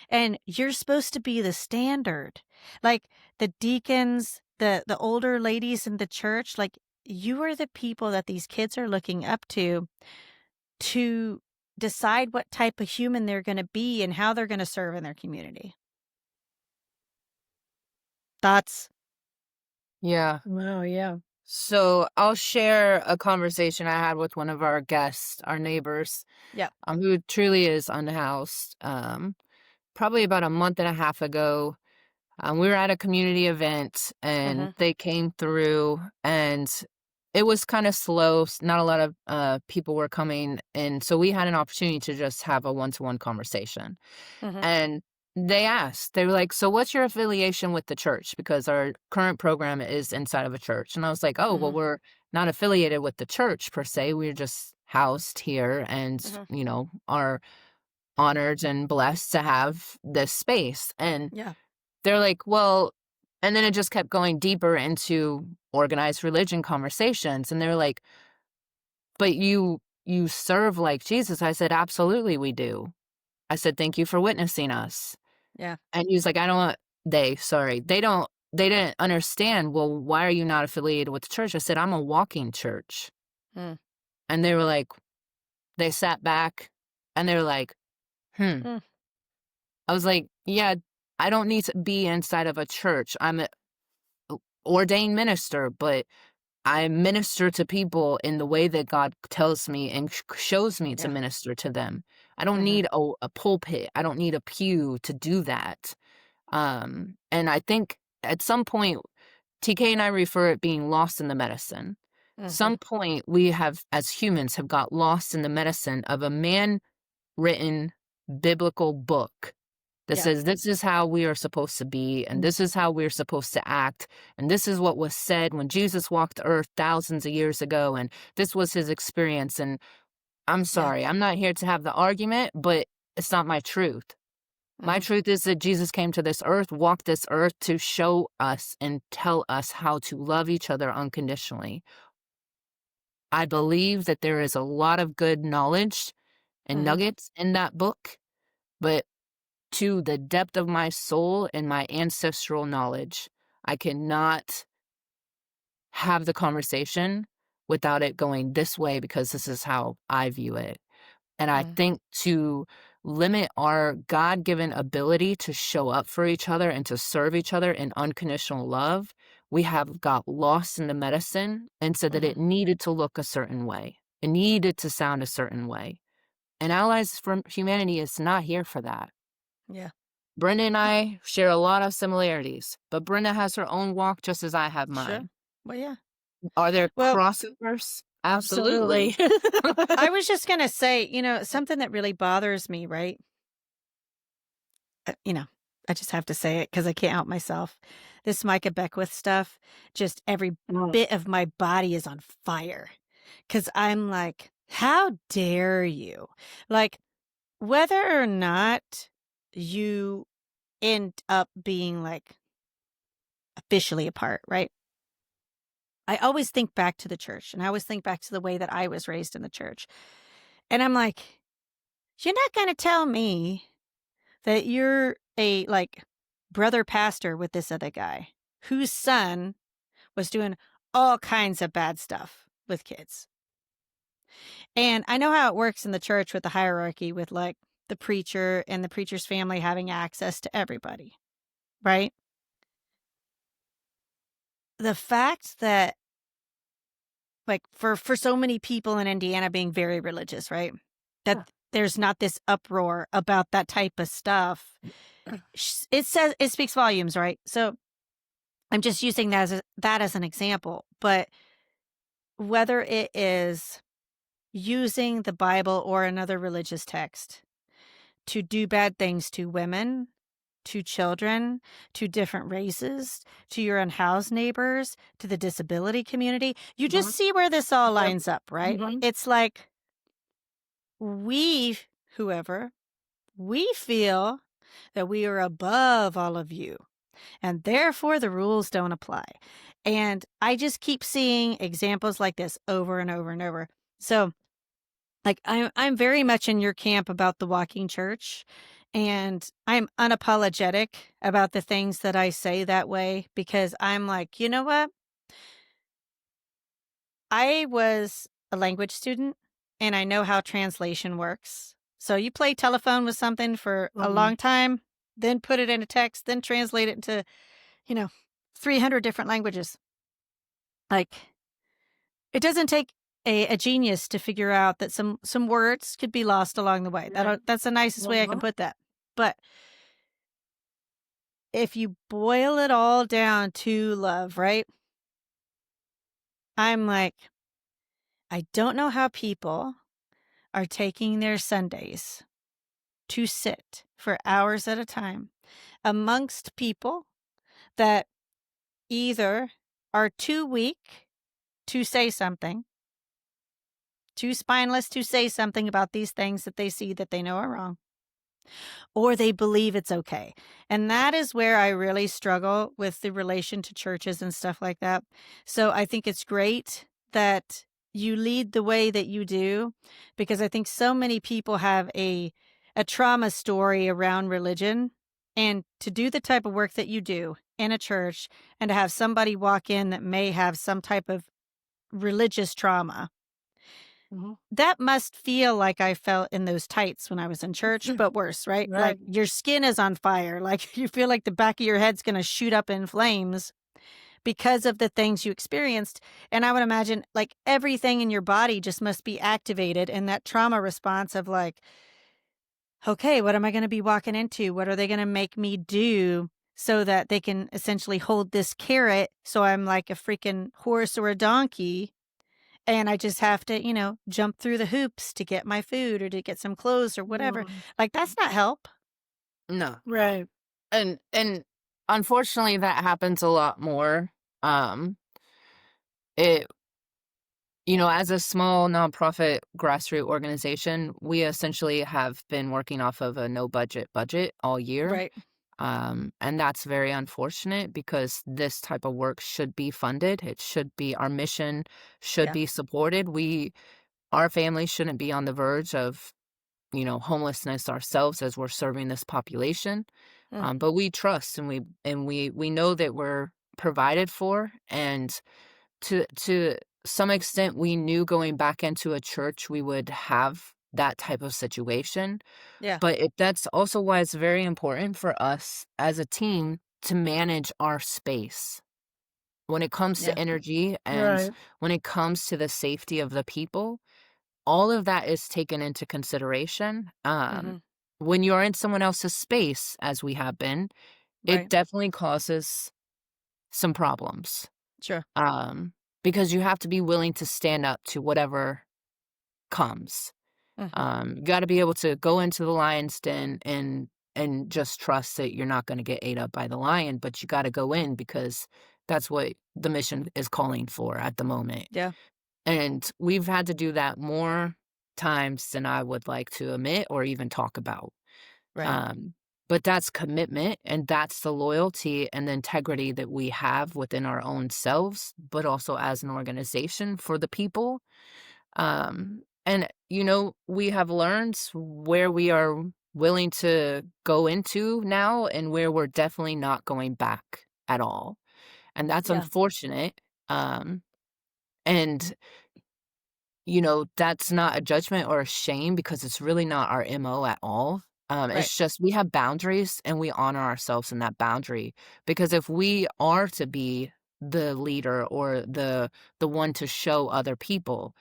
and you're supposed to be the standard. Like the deacons, the older ladies in the church, like you are the people that these kids are looking up to decide what type of human they're going to be and how they're going to serve in their community. Thoughts? Yeah. Wow. Yeah. So I'll share a conversation I had with one of our guests, our neighbors, who truly is unhoused. Probably about a month and a half ago, we were at a community event and they came through, and it was kind of slow. Not a lot of people were coming in. So we had an opportunity to just have a one-to-one conversation. And they were like, so what's your affiliation with the church? Because our current program is inside of a church. And I was like, oh, well, we're not affiliated with the church per se. We're just housed here and, are honored and blessed to have this space. And they're like, well, and then it just kept going deeper into organized religion conversations. And they're like, but you serve like Jesus. I said, absolutely, we do. I said, thank you for witnessing us. Yeah. And he was like, they didn't understand. Well, why are you not affiliated with the church? I said, I'm a walking church. And they were like, they sat back and they were like, I was like, yeah, I don't need to be inside of a church. I'm an ordained minister, but I minister to people in the way that God tells me and shows me to minister to them. I don't need a pulpit. I don't need a pew to do that. And I think at some point, TK and I refer it being lost in the medicine. Some point we have, as humans, have got lost in the medicine of a man-written biblical book that says this is how we are supposed to be, and this is how we're supposed to act, and this is what was said when Jesus walked the earth thousands of years ago, and this was his experience. And I'm sorry, I'm not here to have the argument, but it's not my truth. My truth is that Jesus came to this earth, walked this earth to show us and tell us how to love each other unconditionally. I believe that there is a lot of good knowledge and Mhm. nuggets in that book, but to the depth of my soul and my ancestral knowledge, I cannot have the conversation without it going this way because this is how I view it. And I Mm. think to limit our God given ability to show up for each other and to serve each other in unconditional love, we have got lost in the medicine and said that Mhm. it needed to look a certain way. It needed to sound a certain way. And Allies from Humanity is not here for that. Yeah. Brenda and I share a lot of similarities, but Brenda has her own walk just as I have Sure. mine. Well, yeah. Are there Well, crossovers? Absolutely. Absolutely. I was just gonna say, something that really bothers me, right? I just have to say it because I can't help myself. This Micah Beckwith stuff, just every Mm, bit of my body is on fire. Because I'm like, how dare you? Like, whether or not you end up being like officially apart, right? I always think back to the church and I always think back to the way that I was raised in the church. And I'm like, you're not going to tell me that you're a like brother pastor with this other guy whose son was doing all kinds of bad stuff with kids. And I know how it works in the church with the hierarchy with like the preacher and the preacher's family having access to everybody, right? The fact that like for so many people in Indiana being very religious, right? That there's not this uproar about that type of stuff. It speaks volumes, right? So I'm just using that as an example, but whether it is using the Bible or another religious text to do bad things to women, to children, to different races, to your unhoused neighbors, to the disability community, you just mhm, see where this all yep, lines up, right? mhm, It's like we, whoever, we feel that we are above all of you and therefore the rules don't apply. And I just keep seeing examples like this over and over and over. So, like I'm very much in your camp about the walking church, and I'm unapologetic about the things that I say that way because I'm like, you know what? I was a language student and I know how translation works. So you play telephone with something for a Mhm. long time, then put it into text, then translate it into, you know, 300 different languages. Like it doesn't take a genius to figure out that some words could be lost along the way. Right. That's the nicest way I can Mhm. put that. But if you boil it all down to love, right? I'm like, I don't know how people are taking their Sundays to sit for hours at a time amongst people that either are too weak to say something, too spineless to say something about these things that they see that they know are wrong, or they believe it's okay. And that is where I really struggle with the relation to churches and stuff like that. So I think it's great that you lead the way that you do because I think so many people have a trauma story around religion, and to do the type of work that you do in a church and to have somebody walk in that may have some type of religious trauma, Mhm. that must feel like I felt in those tights when I was in church, but worse, right? Like Right. your skin is on fire. Like you feel like the back of your head's going to shoot up in flames because of the things you experienced. And I would imagine like everything in your body just must be activated in that trauma response of like, okay, what am I going to be walking into? What are they going to make me do so that they can essentially hold this carrot? So I'm like a freaking horse or a donkey and I just have to, jump through the hoops to get my food or to get some clothes or whatever. Mhm. Like, that's not help. no. Right. And unfortunately, that happens a lot more. Um, it as a small nonprofit grassroots organization, we essentially have been working off of a no budget all year. Right. And that's very unfortunate because this type of work should be funded. It should be, our mission should Yeah. be supported. Our family shouldn't be on the verge of, homelessness ourselves as we're serving this population. Mm. But we trust and we know that we're provided for. And to some extent, we knew going back into a church we would have that type of situation. Yeah. But that's also why it's very important for us as a team to manage our space when it comes Yeah. to energy and Right. when it comes to the safety of the people. All of that is taken into consideration. Mhm. When you're in someone else's space, as we have been, it Right. definitely causes some problems. Sure. Um, because you have to be willing to stand up to whatever comes. Mhm. You got to be able to go into the lion's den and just trust that you're not going to get ate up by the lion, but you got to go in because that's what the mission is calling for at the moment. Yeah. And we've had to do that more times than I would like to admit or even talk about. Right. Um, but that's commitment and that's the loyalty and the integrity that we have within our own selves, but also as an organization for the people. And, we have learned where we are willing to go into now and where we're definitely not going back at all. And that's Yeah. unfortunate. And that's not a judgment or a shame because it's really not our MO at all. Right. It's just we have boundaries and we honor ourselves in that boundary. Because if we are to be the leader or the one to show other people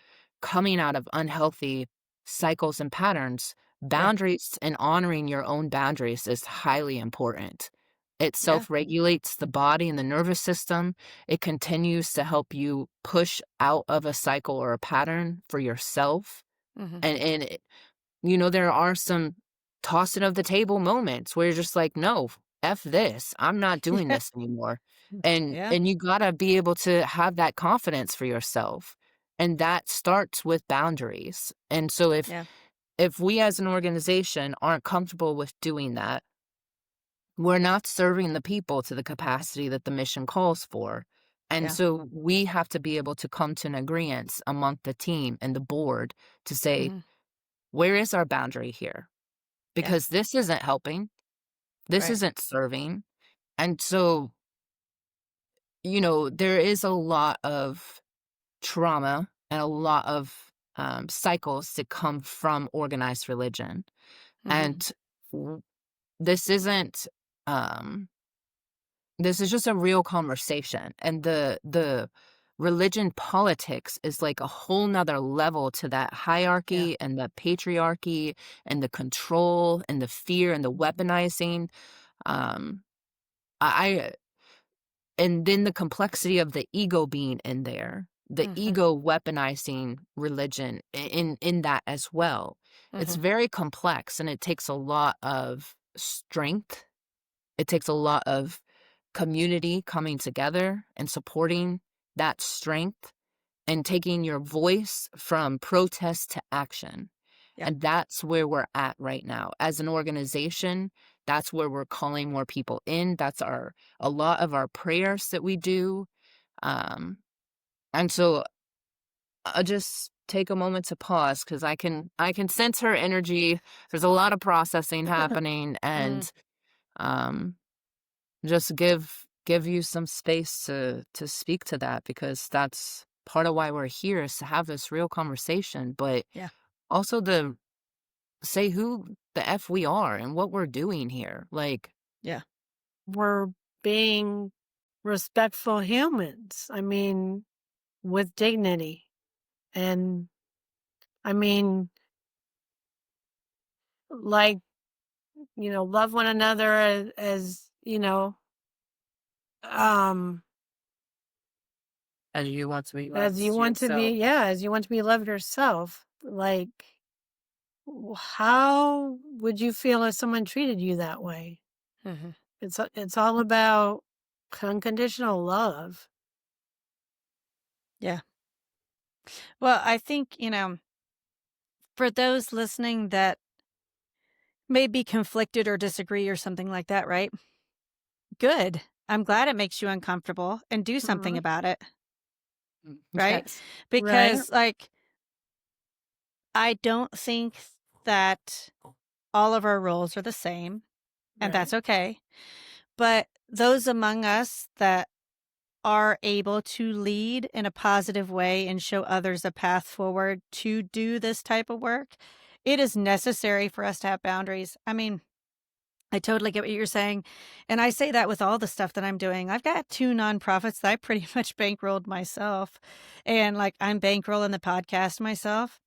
coming out of unhealthy cycles and patterns, Yeah. boundaries and honoring your own boundaries is highly important. It Yeah. self-regulates the body and the nervous system. It continues to help you push out of a cycle or a pattern for yourself. Mhm. And there are some tossing of the table moments where you're just like, no, F this. I'm not doing Yeah. this anymore. Mm. And Yeah. and you gotta be able to have that confidence for yourself. And that starts with boundaries. And so if Yeah. if we as an organization aren't comfortable with doing that, we're not serving the people to the capacity that the mission calls for. And Yeah. so we have to be able to come to an agreement among the team and the board to say, Mhm. where is our boundary here? Yeah. Because this isn't helping. This Right. isn't serving. And so, there is a lot of trauma and a lot of cycles that come from organized religion. Mhm. And w- this isn't um, this is just a real conversation, and the religion politics is like a whole nother level to that Yeah. hierarchy and the patriarchy and the control and the fear and the weaponizing. Um, I and then the complexity of the ego being in there, the Mhm. ego weaponizing religion in that as well. It's Mhm. very complex, and it takes a lot of strength. It takes a lot of community coming together and supporting that strength and taking your voice from protest to action. Yeah. And that's where we're at right now. As an organization, that's where we're calling more people in. That's a lot of our prayers that we do. Um, and so I'll just take a moment to pause because I can sense her energy. There's a lot of processing happening, Mm. and um just give you some space to speak to that because that's part of why we're here is to have this real conversation, but Yeah. also to say who the F we are and what we're doing here. Like, Yeah. We're being respectful humans. I mean, with dignity. And I mean, like, love one another um, as you want to be as you loved want to be, yourself. yeah, as you want to be loved yourself. Like, how would you feel if someone treated you that way? Mhm. It's all about unconditional love. Yeah. Well, I think, for those listening that may be conflicted or disagree or something like that, right? Good. I'm glad it makes you uncomfortable, and do something Mhm. about it, right? Yes. Right. Because, like, I don't think that all of our roles are the same, and Right. that's okay. But those among us that are able to lead in a positive way and show others a path forward to do this type of work, it is necessary for us to have boundaries. I mean, I totally get what you're saying. And I say that with all the stuff that I'm doing. I've got 2 nonprofits that I pretty much bankrolled myself. And like I'm bankrolling the podcast myself.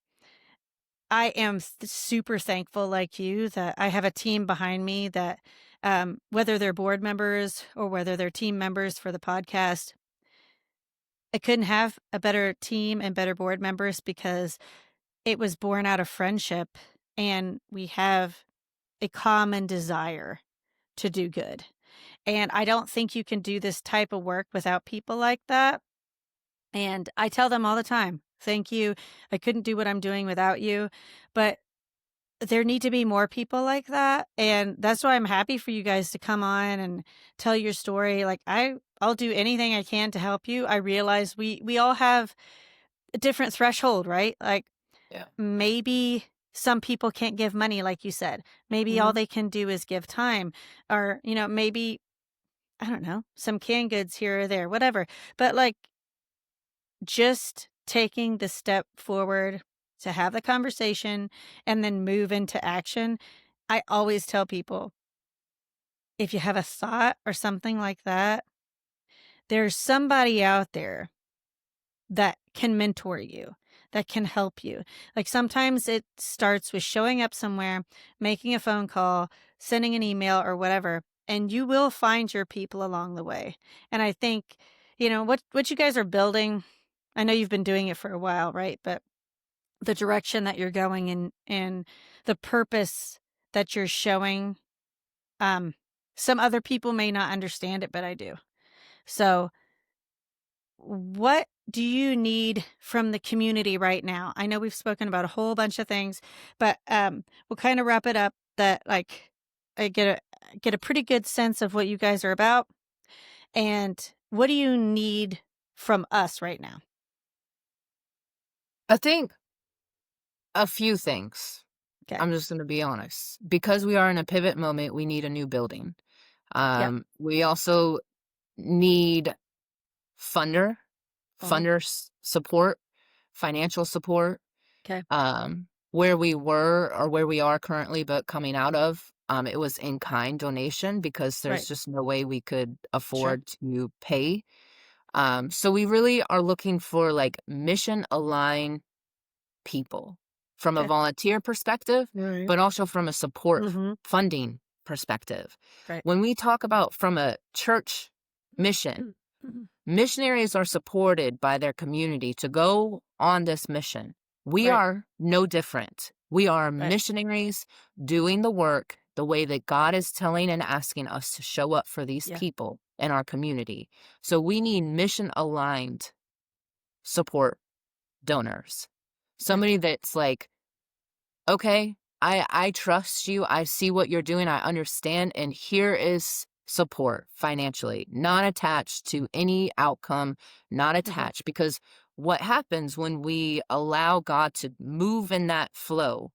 I am super thankful, like you, that I have a team behind me that, whether they're board members or whether they're team members for the podcast, I couldn't have a better team and better board members because it was born out of friendship, and we have a common desire to do good. And I don't think you can do this type of work without people like that. And I tell them all the time, thank you. I couldn't do what I'm doing without you. But there need to be more people like that. And that's why I'm happy for you guys to come on and tell your story. Like I'll do anything I can to help you. I realize we all have a different threshold, right? Like Yeah. maybe some people can't give money, like you said. Maybe all Mhm. they can do is give time, or, maybe, I don't know, some canned goods here or there, whatever. But like just taking the step forward to have the conversation and then move into action. I always tell people, if you have a thought or something like that, there's somebody out there that can mentor you, that can help you. Like sometimes it starts with showing up somewhere, making a phone call, sending an email or whatever, and you will find your people along the way. And I think, what you guys are building, I know you've been doing it for a while, right? But the direction that you're going in and the purpose that you're showing, um some other people may not understand it, but I do. So what do you need from the community right now? I know we've spoken about a whole bunch of things, but we'll kind of wrap it up that like I get a pretty good sense of what you guys are about, and what do you need from us right now? I think a few things. Okay. I'm just going to be honest. Because we are in a pivot moment, we need a new building. Yep. We also need funder, Oh, support, financial support. okay. Where we were or where we are currently, but coming out of, it was in kind donation because there's Right. just no way we could Sure. afford to pay. So we really are looking for like mission aligned people from a Okay. volunteer perspective, Right. but also from a support Mhm. funding perspective. Right. When we talk about from a church mission, Mhm. missionaries are supported by their community to go on this mission. We Right. are no different. We are Right. missionaries doing the work the way that God is telling and asking us to show up for these Yeah. people in our community. So we need mission aligned support donors. Okay. Somebody that's like, okay, I trust you. I see what you're doing. I understand. And here is support financially, not attached to any outcome, not Mhm. attached. Because what happens when we allow God to move in that flow,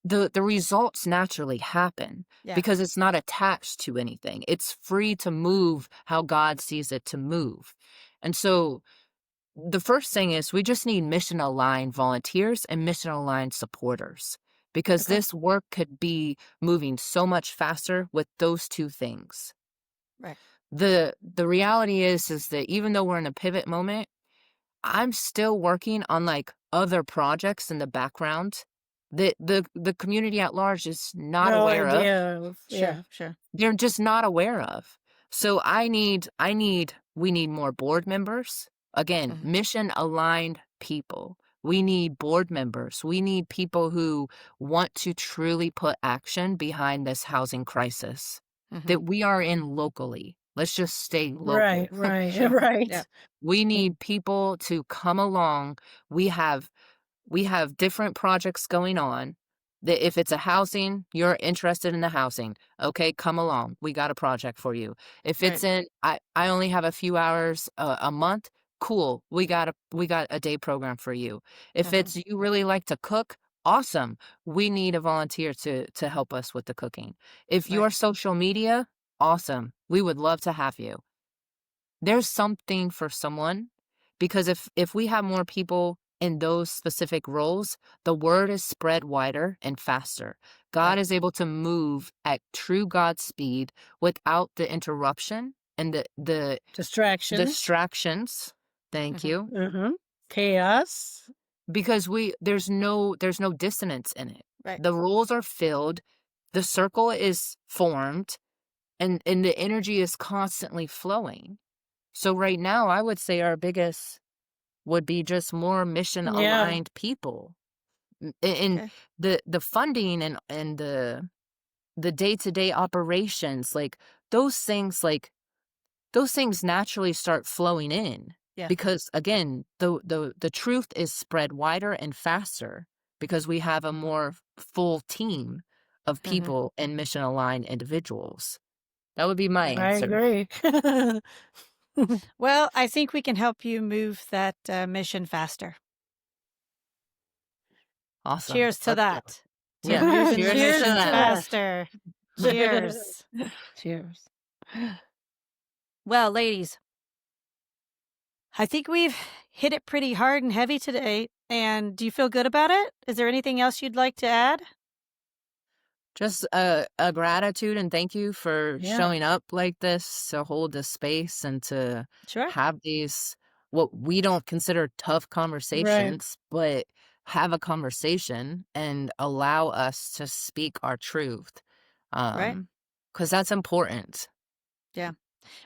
the results naturally happen Yeah. because it's not attached to anything. It's free to move how God sees it to move. And so the first thing is we just need mission aligned volunteers and mission aligned supporters because Okay. this work could be moving so much faster with those two things. Right. The reality is that even though we're in a pivot moment, I'm still working on like other projects in the background that the community at large is not No aware of. idea of Sure. yeah. Sure. They're just not aware of. So we need more board members. Again, Mhm. mission aligned people. We need board members. We need people who want to truly put action behind this housing crisis Mhm. that we are in locally. Let's just stay Right, local. right, Sure. Yeah. right. We need people to come along. We have different projects going on. If it's a housing, you're interested in the housing. Okay, come along. We got a project for you. If it's Right. I only have a few hours a month, cool. We got a day program for you. If Uh-huh. it's you really like to cook, awesome. We need a volunteer to help us with the cooking. If Right. you're social media, awesome. We would love to have you. There's something for someone, because if we have more people in those specific roles, the word is spread wider and faster. God Right. is able to move at true God speed without the interruption and the Distractions. distractions. Thank Mhm. you. Chaos. Because there's no dissonance in it. Right. The roles are filled, the circle is formed, and the energy is constantly flowing. So right now, I would say our biggest would be just more mission Yeah. aligned people. And Okay. the funding and the day-to-day operations, those things naturally start flowing in, Yeah. because again, the truth is spread wider and faster because we have a more full team of Mhm. people and mission aligned individuals. That would be my I answer. agree. Well, I think we can help you move that mission faster. Awesome. Cheers to Let's go. that. To Yeah. moving the Cheers to Cheers missions to that. that. faster. Cheers. Cheers. Well, ladies, I think we've hit it pretty hard and heavy today. And do you feel good about it? Is there anything else you'd like to add? Just a gratitude and thank you for Yeah. showing up like this to hold the space and to Sure. have these, what we don't consider tough Right. conversations, but have a conversation and allow us to speak our truth. Right. Because that's important. Yeah.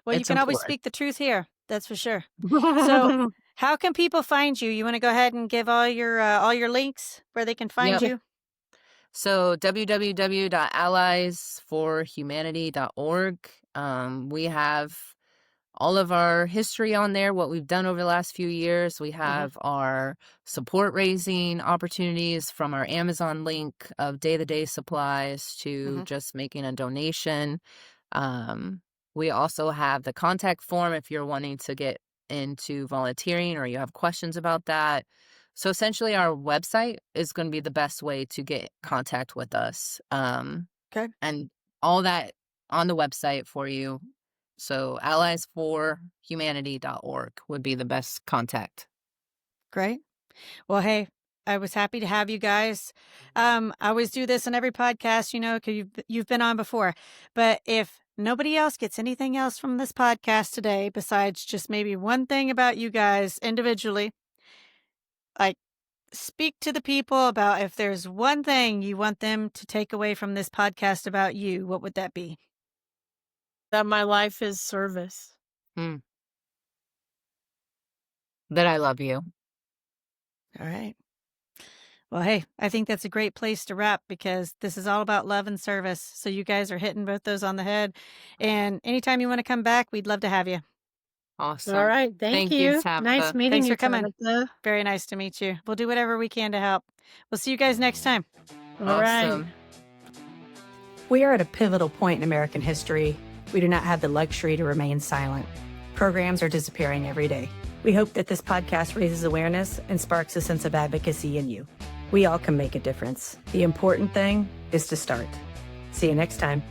Well, you It's can always important. speak the truth here. That's for sure. So, how can people find you? You want to go ahead and give all your links where they can find Yep. Yeah. you? So www.alliesforhumanity.org. We have all of our history on there, what we've done over the last few years. We have our support raising opportunities, from our Amazon link of day-to-day supplies to Mhm. just making a donation. We also have the contact form if you're wanting to get into volunteering or you have questions about that. So essentially, our website is going to be the best way to get contact with us. Okay. And all that on the website for you. So alliesforhumanity.org would be the best contact. Great. Well, hey, I was happy to have you guys. I always do this in every podcast, because you've been on before. But if nobody else gets anything else from this podcast today, besides just maybe one thing about you guys individually, like, speak to the people about if there's one thing you want them to take away from this podcast about you, what would that be? That my life is service. Hmm. That I love you. All right. Well, hey, I think that's a great place to wrap, because this is all about love and service. So you guys are hitting both those on the head. And anytime you want to come back, we'd love to have you. Awesome. All right. Thank Thank you, you. Nice Tabitha. meeting Thanks you, for coming. Tabitha. Very nice to meet you. We'll do whatever we can to help. We'll see you guys next time. All right. Awesome. We are at a pivotal point in American history. We do not have the luxury to remain silent. Programs are disappearing every day. We hope that this podcast raises awareness and sparks a sense of advocacy in you. We all can make a difference. The important thing is to start. See you next time.